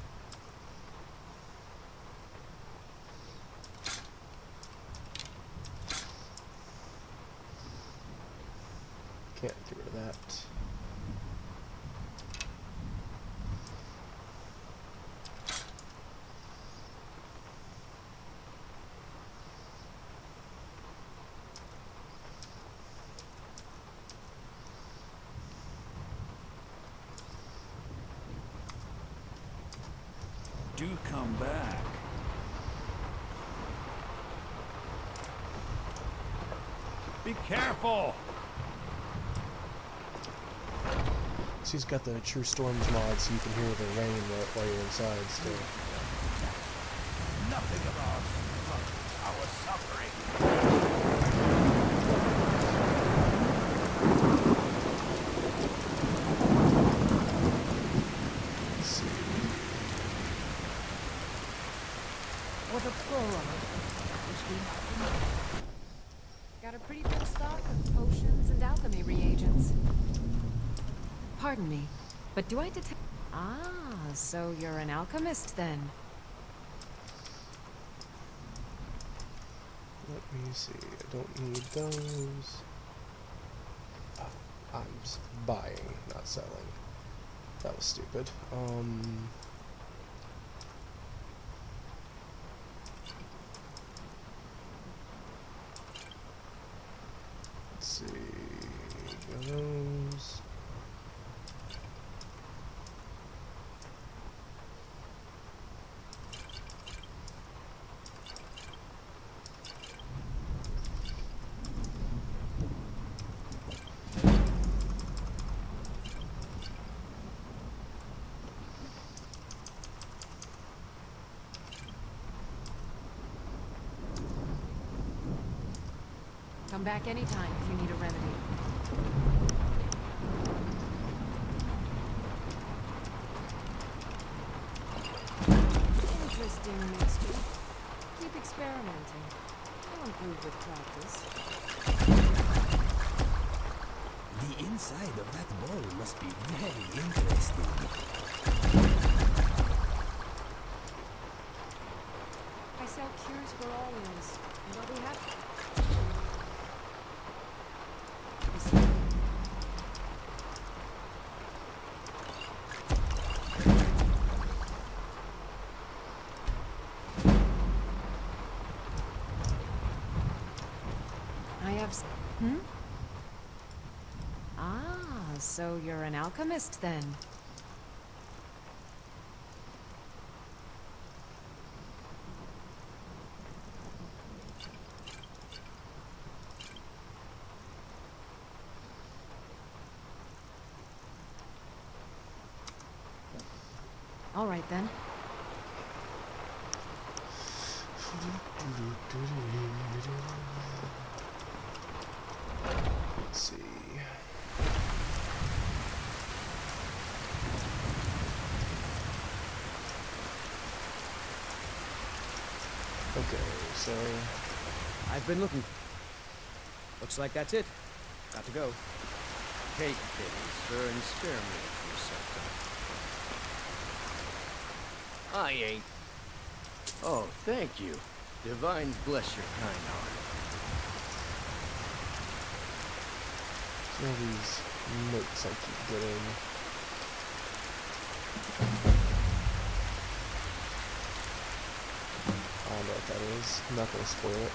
Can't get rid of that. Do come back. Be careful! She's got the True Storms mod so you can hear the rain while you're inside still. Nothing of our suffering. Let's see. What a plural. Got a pretty full stock of potions and alchemy reagents. Pardon me, but do I detect... Ah, so you're an alchemist then. Let me see. I don't need those. Oh, I'm buying, not selling. That was stupid. Let's see. Those. Come back anytime if you need a remedy. Interesting mixture. Keep experimenting. You'll improve with practice. The inside of that bowl must be very interesting. I sell cures for all ills, and I'll be happy. Ah, so you're an alchemist then. All right then. Let's see. Okay, so I've been looking. Looks like that's it. Got to go. Take things, sir, and spare me a few seconds. I ain't. Oh, thank you. Divines bless your kind heart. all these notes I keep getting. I don't know what that is. I'm not gonna spoil it.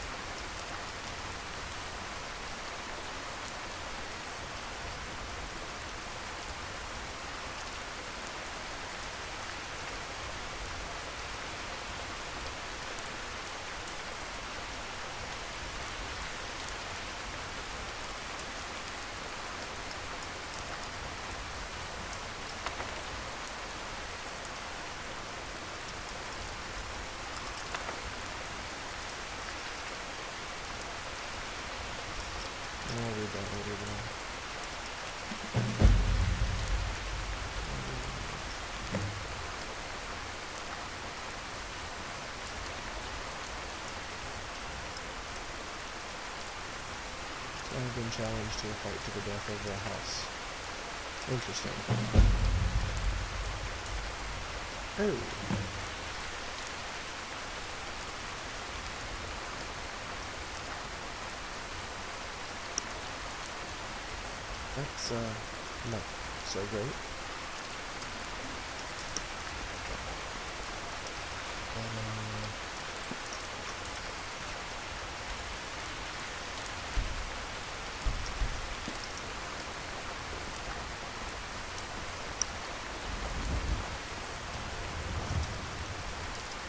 I'll read that later though. challenged to a fight to the death over a house. Interesting. Oh. That's, not so great.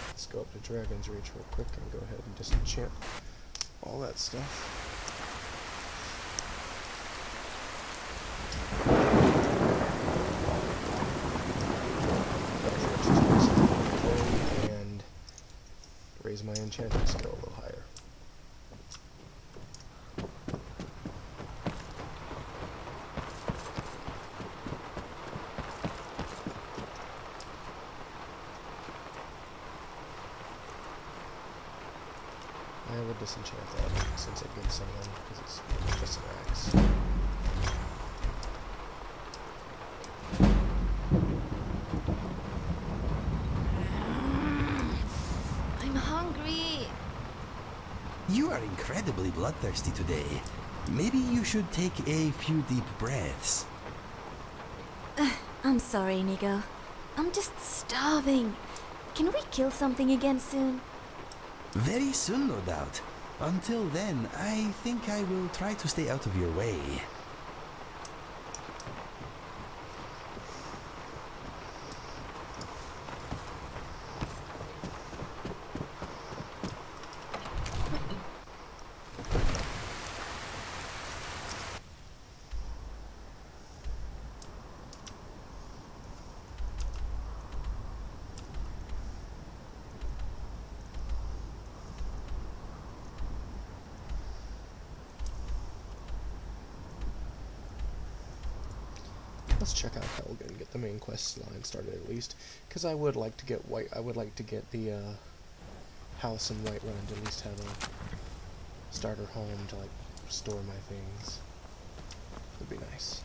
Let's go up to Dragon's Reach real quick and go ahead and disenchant all that stuff. And raise my enchanting skill a little higher. I would disenchant that since it gets someone, because it's just an axe. I'm hungry. You are incredibly bloodthirsty today. Maybe you should take a few deep breaths. I'm sorry, Nico. I'm just starving. Can we kill something again soon? Very soon, no doubt. Until then, I think I will try to stay out of your way. Let's check out Helgen and get the main quest line started at least, because I would like to get the house in Whiterun to at least have a starter home to like store my things. Would be nice.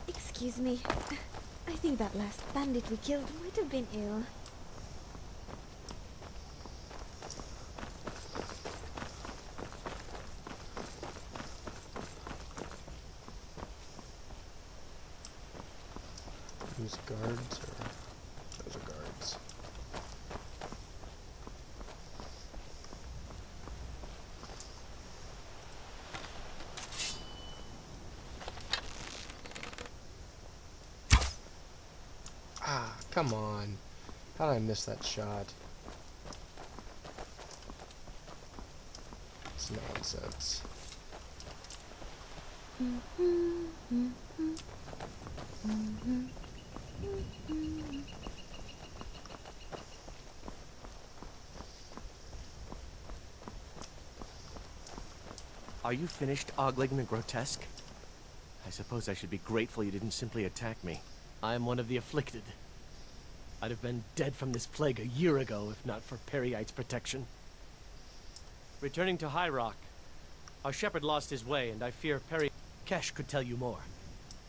Excuse me. I think that last bandit we killed might have been ill. Use guards, or those are guards. Ah, come on. How did I miss that shot? It's nonsense. Are you finished ogling the grotesque? I suppose I should be grateful you didn't simply attack me. I am one of the afflicted. I'd have been dead from this plague a year ago if not for Perryite's protection. Returning to High Rock, our shepherd lost his way, and I fear Kesh could tell you more.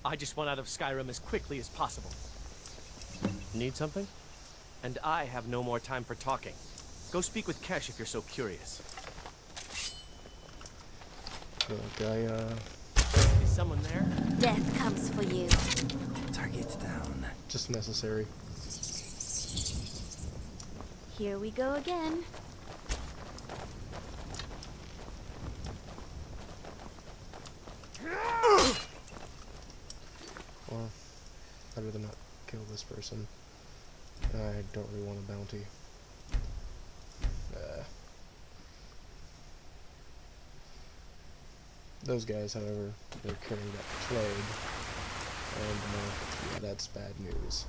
I just want out of Skyrim as quickly as possible. Need something? And I have no more time for talking. Go speak with Kesh if you're so curious. Is someone there? Death comes for you. Target down. Just necessary. Here we go again. Well, I'd rather not kill this person. I don't really want a bounty. Those guys, however, they're carrying that plague, and yeah, that's bad news.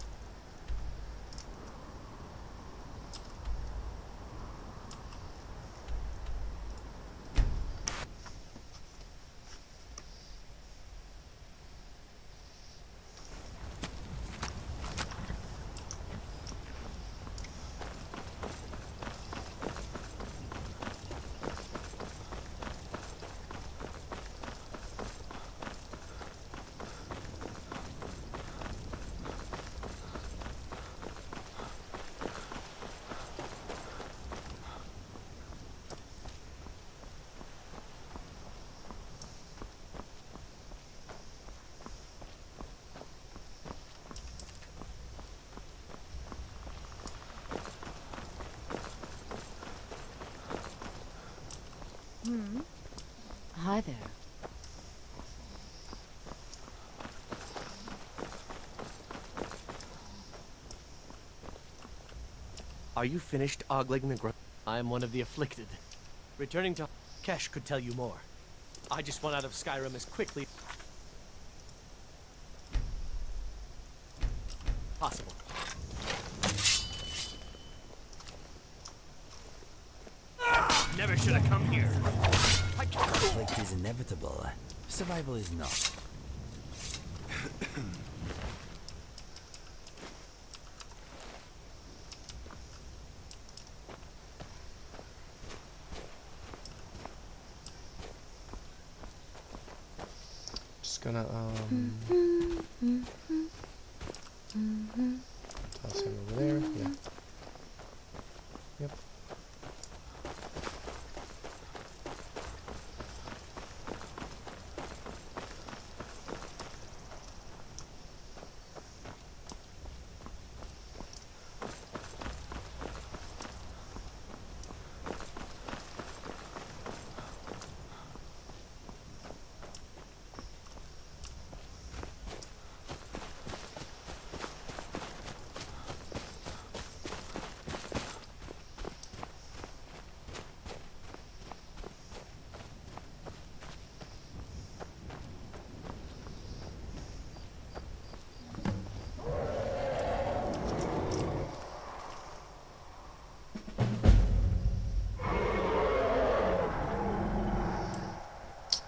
Are you finished ogling the I am one of the afflicted. Returning to Kesh could tell you more. I just want out of Skyrim as quickly possible. Never should have come here. Conflict is inevitable. Survival is not. Just gonna toss him over there. Yeah. Yep.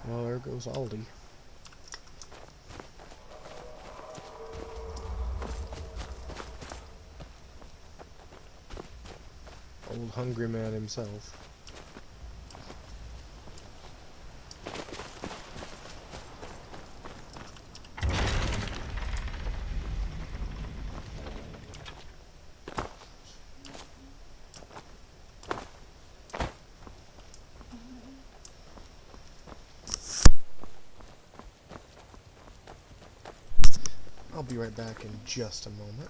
Well, there goes Aldi. Old hungry man himself. I'll be right back in just a moment.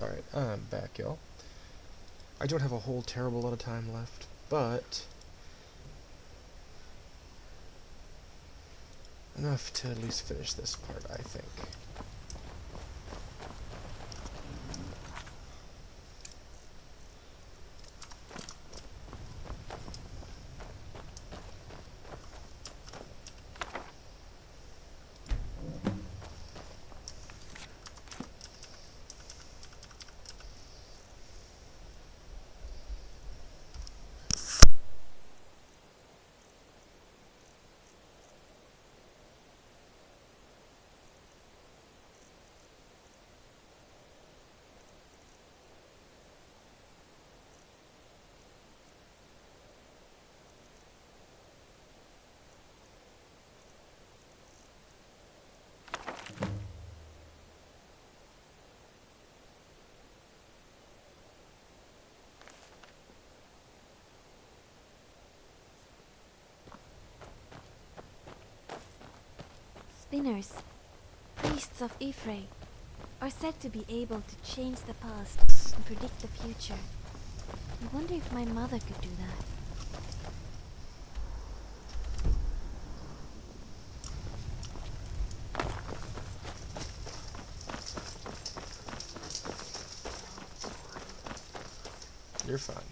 Alright, I'm back, y'all. I don't have a whole terrible lot of time left, but enough to at least finish this part, I think. Spinners, priests of Ifrei, are said to be able to change the past and predict the future. I wonder if my mother could do that. You're fine.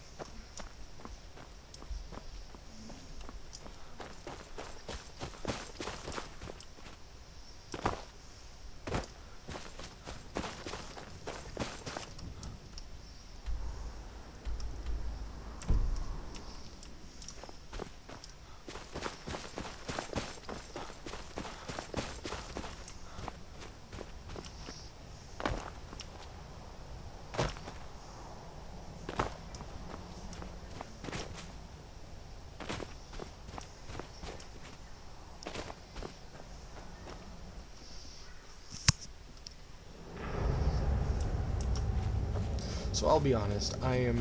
So I'll be honest, I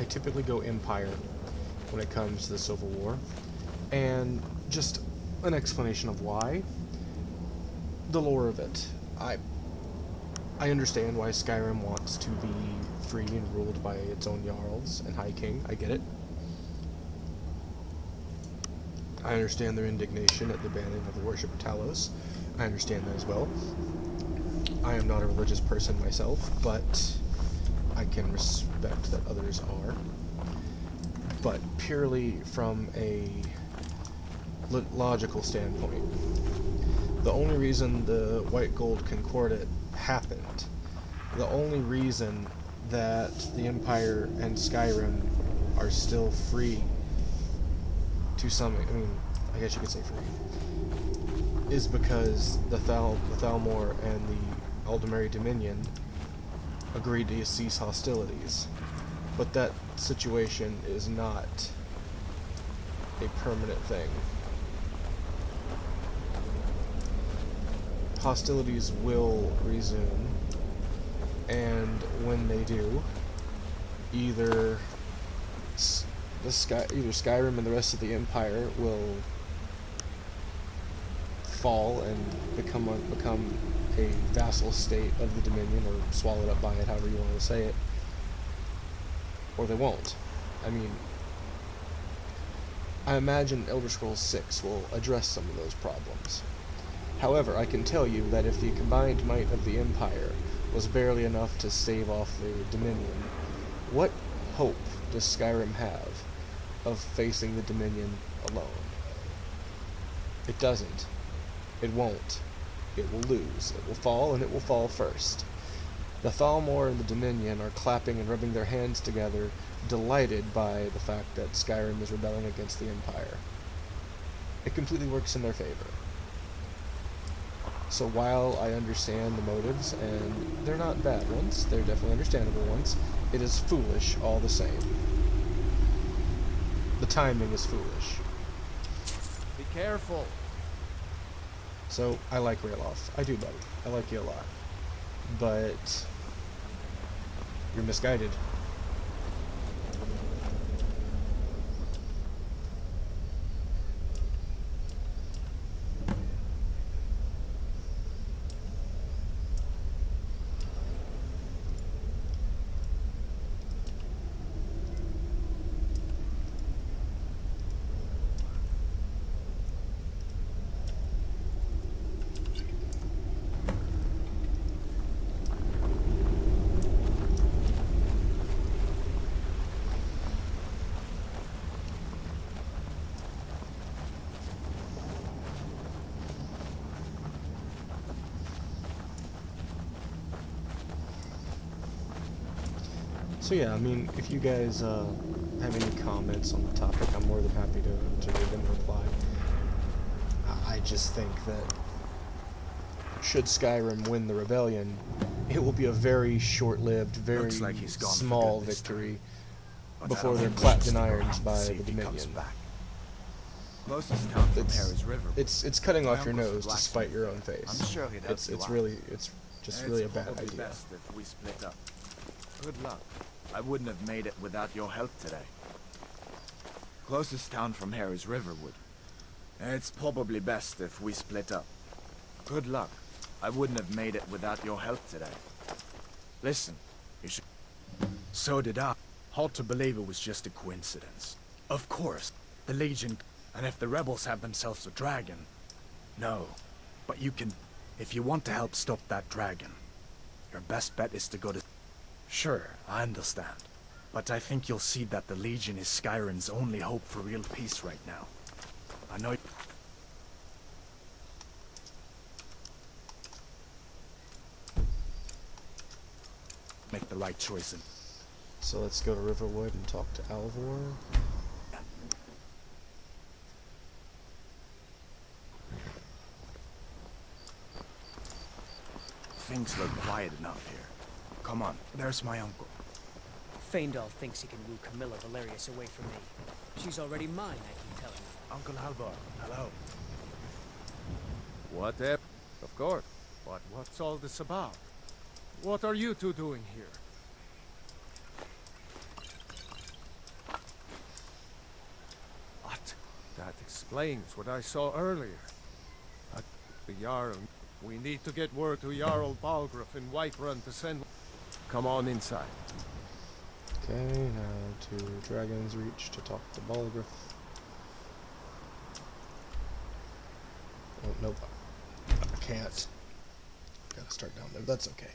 typically go Empire when it comes to the Civil War, and just an explanation of why. The lore of it. I understand why Skyrim wants to be free and ruled by its own Jarls and High King. I get it. I understand their indignation at the banning of the worship of Talos. I understand that as well. I am not a religious person myself, but I can respect that others are. But purely from a logical standpoint, the only reason the White Gold Concordat happened, the only reason that the Empire and Skyrim are still free to some, I guess you could say free, is because the Thalmor and the Aldemari Dominion agreed to cease hostilities. But that situation is not a permanent thing. Hostilities will resume, and when they do, either Skyrim and the rest of the Empire will fall and become a vassal state of the Dominion, or swallowed up by it, however you want to say it, or they won't. I imagine Elder Scrolls 6 will address some of those problems. However, I can tell you that if the combined might of the Empire was barely enough to stave off the Dominion, what hope does Skyrim have of facing the Dominion alone? It doesn't. It won't. It will lose. It will fall, and it will fall first. The Thalmor and the Dominion are clapping and rubbing their hands together, delighted by the fact that Skyrim is rebelling against the Empire. It completely works in their favor. So while I understand the motives, and they're not bad ones, they're definitely understandable ones, it is foolish all the same. The timing is foolish. Be careful. So, I like Ralof. I do, buddy. I like you a lot. But you're misguided. So yeah, I mean, if you guys have any comments on the topic, I'm more than happy to read them and reply. I just think that should Skyrim win the rebellion, it will be a very short-lived, very Looks like he's gone for small good this victory But before I they're don't think clapped we in should stick irons around to by see the if he comes Dominion. back. Closest town from here is River. It's cutting My off your uncle's a nose to spite blacksmith. your own face. I'm sure he'd help it's you it's out. really it's just And really a it's bad probably idea. best if we split up. Good luck. I wouldn't have made it without your help today. Closest town from here is Riverwood. And it's probably best if we split up. Good luck. I wouldn't have made it without your help today. Listen, you should... So did I. Hard to believe it was just a coincidence. Of course, the Legion... And if the rebels have themselves a dragon... No. But you can... If you want to help stop that dragon, your best bet is to go to... Sure, I understand. But I think you'll see that the Legion is Skyrim's only hope for real peace right now. I know... Make the right choice and... So let's go to Riverwood and talk to Alvor. Things look quiet enough here. Come on, there's my uncle. Feindal thinks he can woo Camilla Valerius away from me. She's already mine, I keep telling you. Uncle Alvar, hello. Whatever. Of course. But what's all this about? What are you two doing here? What? That explains what I saw earlier. The Jarl. We need to get word to Jarl Balgruuf in Whiterun to send... Come on inside. Okay, now to Dragon's Reach to talk to Balgruuf. Oh, nope. I can't. Gotta start down there. That's okay.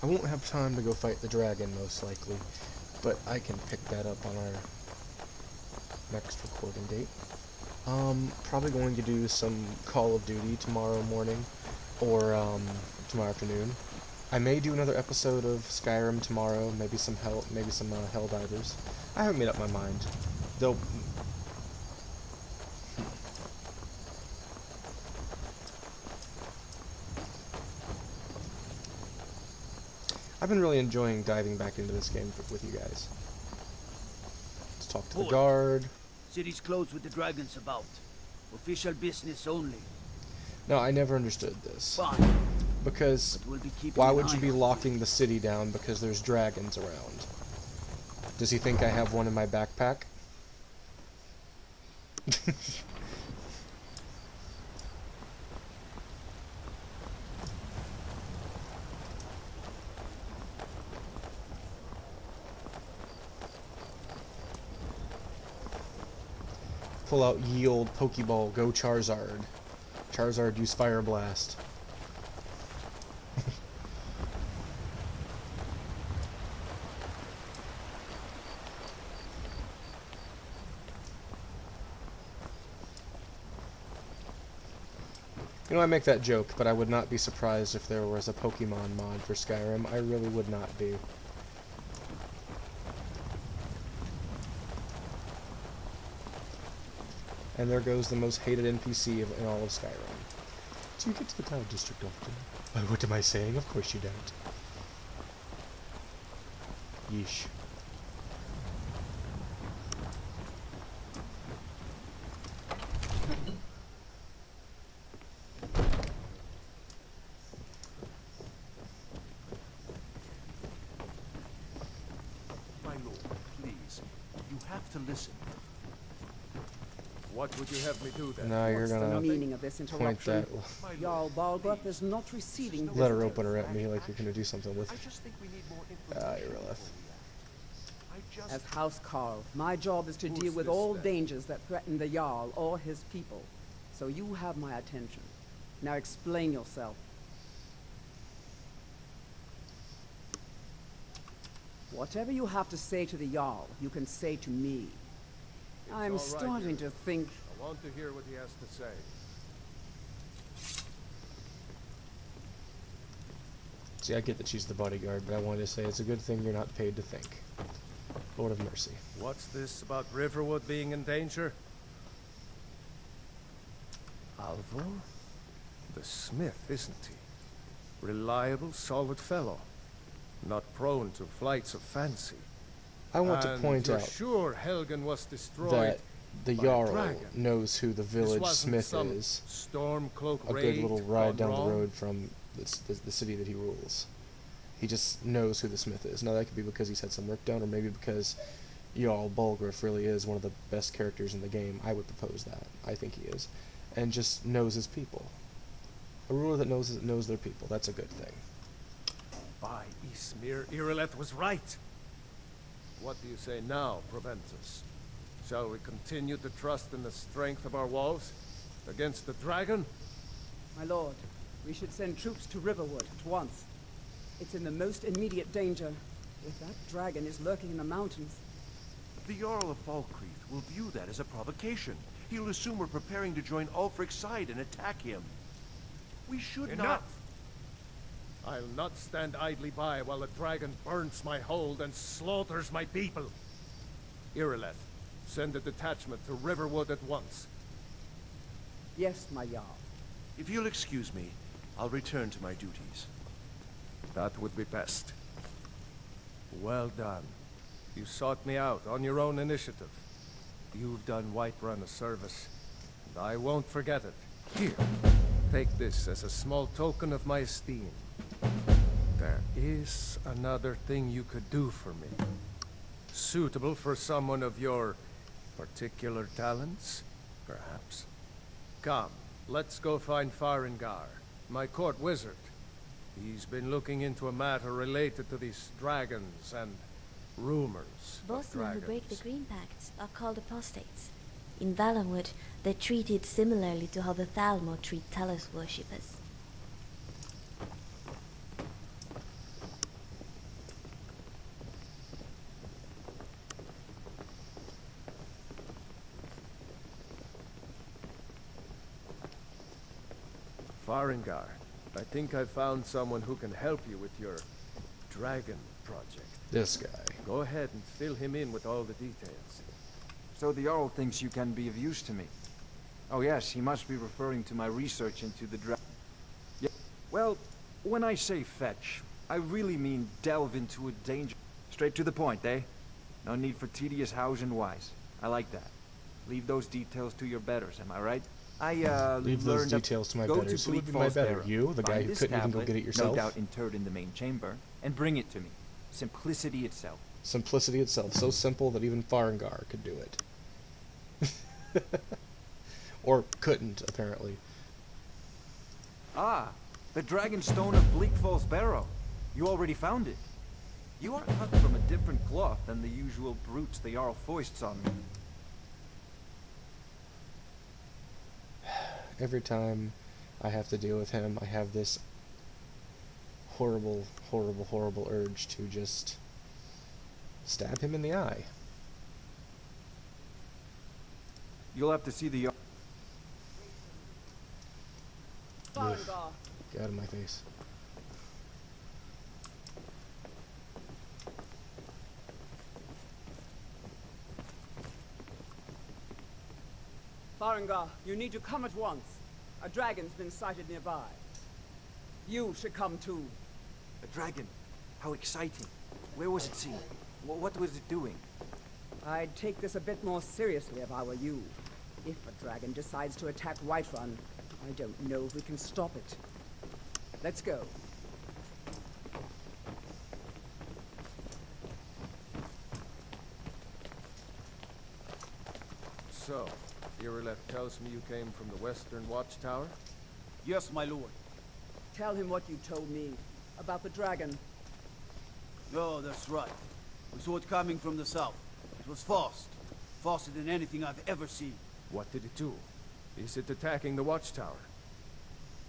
I won't have time to go fight the dragon, most likely, but I can pick that up on our next recording date. Probably going to do some Call of Duty tomorrow morning, or tomorrow afternoon. I may do another episode of Skyrim tomorrow, maybe some Helldivers. I haven't made up my mind. Though... I've been really enjoying diving back into this game with you guys. Let's talk to the guard. City's closed with the dragons about. Official business only. No, I never understood this. Fine. Because But we'll be keeping why an would you eye be on locking the city down because there's dragons around? Does he think I have one in my backpack? Pull out ye old Pokeball, go Charizard. Charizard, use Fire Blast. You know, I make that joke, but I would not be surprised if there was a Pokemon mod for Skyrim. I really would not be. And there goes the most hated NPC in all of Skyrim. Do you get to the Cloud District often? What am I saying? Of course you don't. Yeesh. My lord, please. You have to listen. What would you have me do then? Now you're What's gonna the meaning of this point interruption? that Jarl Balgruuf is not receiving letter visitors. opener at me like you're gonna do something with I it. just think we need more Ah, information. you're left. As House Carl, my job is to Who's deal with this, all then? dangers that threaten the Jarl or his people. So you have my attention. Now explain yourself. Whatever you have to say to the Jarl, you can say to me. I'm all right, starting to think... I want to hear what he has to say. See, I get that she's the bodyguard, but I wanted to say it's a good thing you're not paid to think. Lord of mercy. What's this about Riverwood being in danger? Alvo? The smith, isn't he? Reliable, solid fellow. Not prone to flights of fancy. I want to point you're out sure Helgen was destroyed that the by a Jarl dragon. knows who the village wasn't smith some is. Stormcloak A good raid little ride gone down wrong? the road from the city that he rules. He just knows who the smith is. Now that could be because he's had some work done, or maybe because Jarl Bulgriff really is one of the best characters in the game. I would propose that. I think he is. And just knows his people. A ruler that knows their people. That's a good thing. By Ismir, Irileth was right. What do you say now, Proventus? Shall we continue to trust in the strength of our walls against the dragon? My lord, we should send troops to Riverwood at once. It's in the most immediate danger. If that dragon is lurking in the mountains... The Jarl of Falkreath will view that as a provocation. He'll assume we're preparing to join Ulfric's side and attack him. We should Enough! I'll not stand idly by while the dragon burns my hold and slaughters my people. Irileth, send a detachment to Riverwood at once. Yes, my Jarl. If you'll excuse me, I'll return to my duties. That would be best. Well done. You sought me out on your own initiative. You've done Whiterun a service, and I won't forget it. Here, take this as a small token of my esteem. There is another thing you could do for me. Suitable for someone of your particular talents, perhaps. Come, let's go find Farengar, my court wizard. He's been looking into a matter related to these dragons and rumors of Bosmen who break the dragons. Green Pact are called apostates. In Valenwood, they're treated similarly to how the Thalmor treat Talos worshippers. Farengar, I think I found someone who can help you with your dragon project. This guy. Go ahead and fill him in with all the details. So the Jarl thinks you can be of use to me. Oh yes, he must be referring to my research into the Yeah. Well, when I say fetch, I really mean delve into a danger. Straight to the point, eh? No need for tedious hows and whys. I like that. Leave those details to your betters, am I right? Leave those details to my betters. Who would be my better? You, the guy who couldn't even go get it yourself? No doubt interred in the main chamber, and bring it to me. Simplicity itself. Simplicity itself. So simple that even Farengar could do it. Or couldn't, apparently. Ah, the Dragonstone of Bleak Falls Barrow. You already found it. You are cut from a different cloth than the usual brutes the Jarl foists on me. Every time I have to deal with him, I have this horrible, horrible, horrible urge to just stab him in the eye. You'll have to see the Jarl. Ugh, get out of my face. Farengar, you need to come at once. A dragon's been sighted nearby. You should come too. A dragon? How exciting. Where was it seen? What was it doing? I'd take this a bit more seriously if I were you. If a dragon decides to attack Whiterun, I don't know if we can stop it. Let's go. So, Irileth tells me you came from the Western Watchtower? Yes, my lord. Tell him what you told me about the dragon. Oh, that's right. We saw it coming from the south. It was fast. Faster than anything I've ever seen. What did it do? Is it attacking the Watchtower?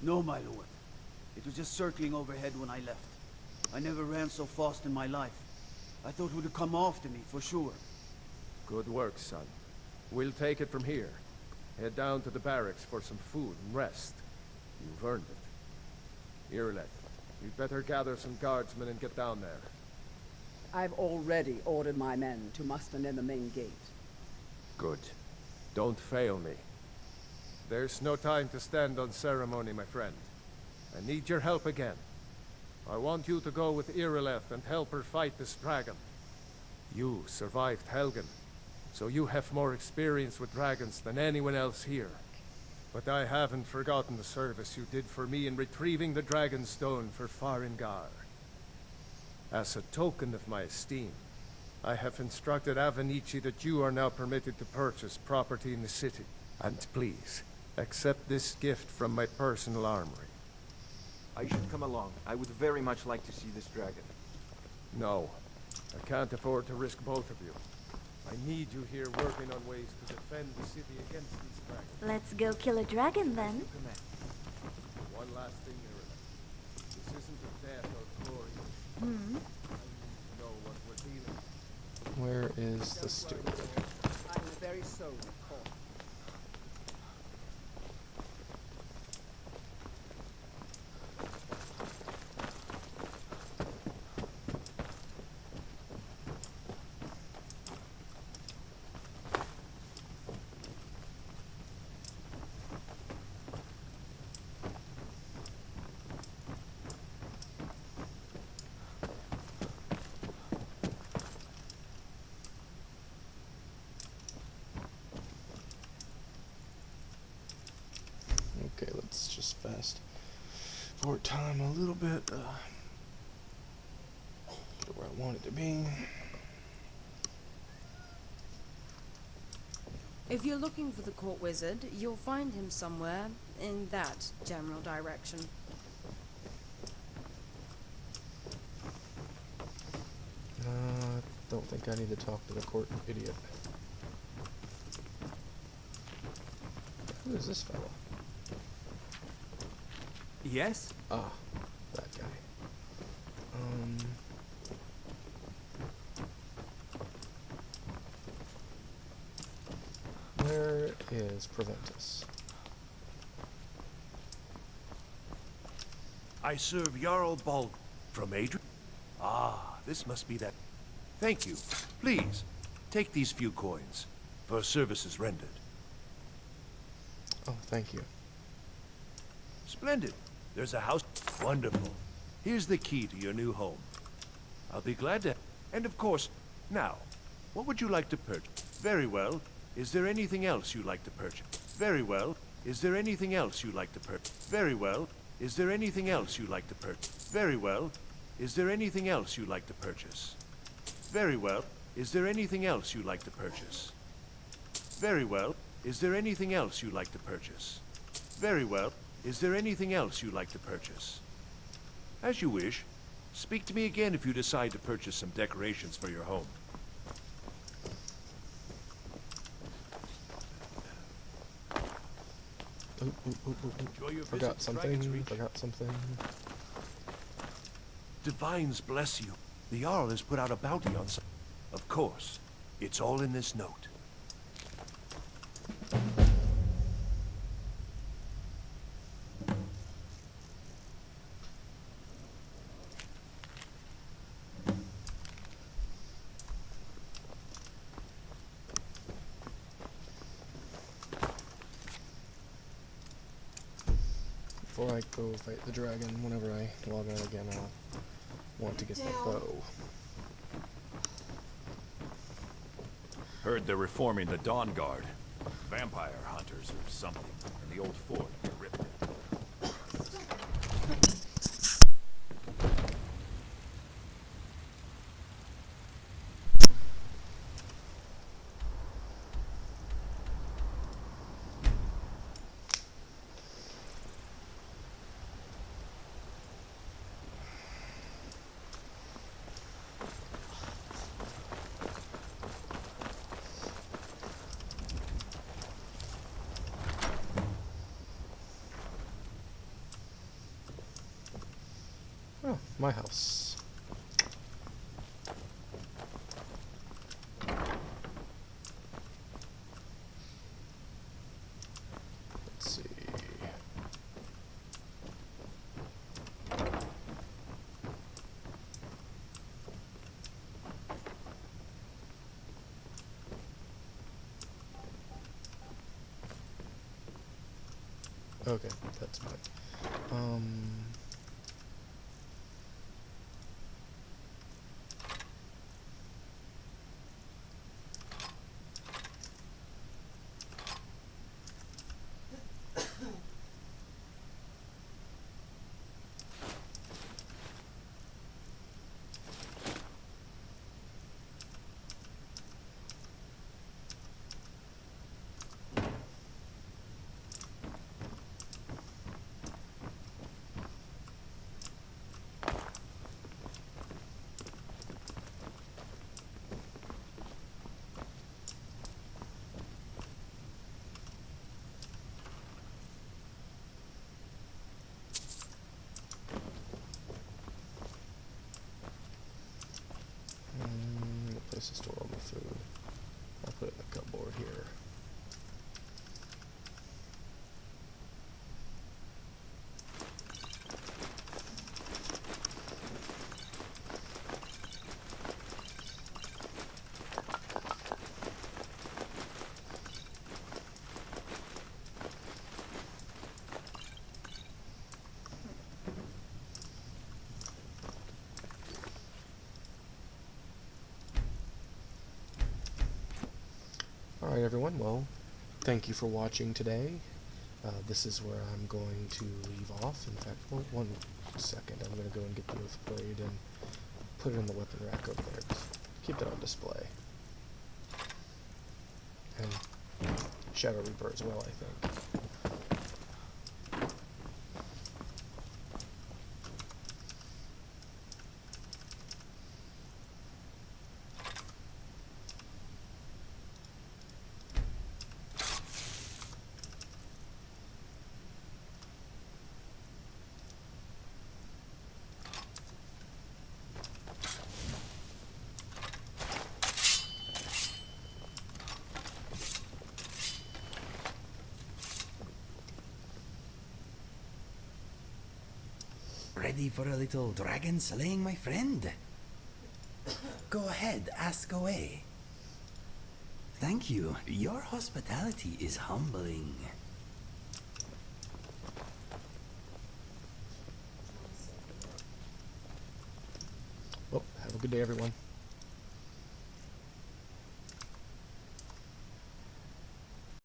No, my lord. It was just circling overhead when I left. I never ran so fast in my life. I thought would come after me, for sure. Good work, son. We'll take it from here. Head down to the barracks for some food and rest. You've earned it. Irileth, you'd better gather some guardsmen and get down there. I've already ordered my men to muster near the main gate. Good. Don't fail me. There's no time to stand on ceremony, my friend. I need your help again. I want you to go with Irileth and help her fight this dragon. You survived Helgen, so you have more experience with dragons than anyone else here. But I haven't forgotten the service you did for me in retrieving the Dragon Stone for Farengar. As a token of my esteem, I have instructed Avenici that you are now permitted to purchase property in the city. And please, accept this gift from my personal armory. I should come along. I would very much like to see this dragon. No, I can't afford to risk both of you. I need you here working on ways to defend the city against these dragons. Let's go kill a dragon then. One last thing, Irileth. This isn't a death or glory. Hmm. I need to know what we're dealing with. Where is the steward? I'm the very soul of court. Okay, let's just fast forward time a little bit. Get where I want it to be. If you're looking for the court wizard, you'll find him somewhere in that general direction. Don't think I need to talk to the court idiot. Who is this fella? Yes? Ah, that guy. Where is Preventus? I serve Jarl Balg from Adrian. Ah, this must be that. Thank you. Please, take these few coins for services rendered. Oh, thank you. Splendid. There's a house. Wonderful. Here's the key to your new home. I'll be glad to. And of course, now, what would you like to purchase? Very well. Is there anything else you'd like to purchase? Very well. Is there anything else you'd like to purchase? Very well. Is there anything else you'd like to purchase? Very well. Is there anything else you'd like to purchase? Very well. Is there anything else you'd like to purchase? Very well. Is there anything else you'd like to purchase? Very well. Is there anything else you'd like to purchase? As you wish. Speak to me again if you decide to purchase some decorations for your home. Enjoy your Forgot visit to Dragon's something. Reach. Forgot something. Divines bless you. The Jarl has put out a bounty on some. Of course. It's all in this note. Before I go fight the dragon, whenever I log out again, I'll want to get that bow. Heard they're reforming the Dawn Guard. Vampire hunters or something in the old fort near Riften. Oh, my house. Okay, that's fine. Place to store all the food. I'll put it in the cupboard here. Alright everyone, well, thank you for watching today. This is where I'm going to leave off. In fact, one second, I'm going to go and get the Oath Blade and put it in the weapon rack over there. Just keep that on display. And Shadow Reaper as well, I think. Ready for a little dragon slaying, my friend? Go ahead, ask away. Thank you. Your hospitality is humbling. Well, have a good day, everyone.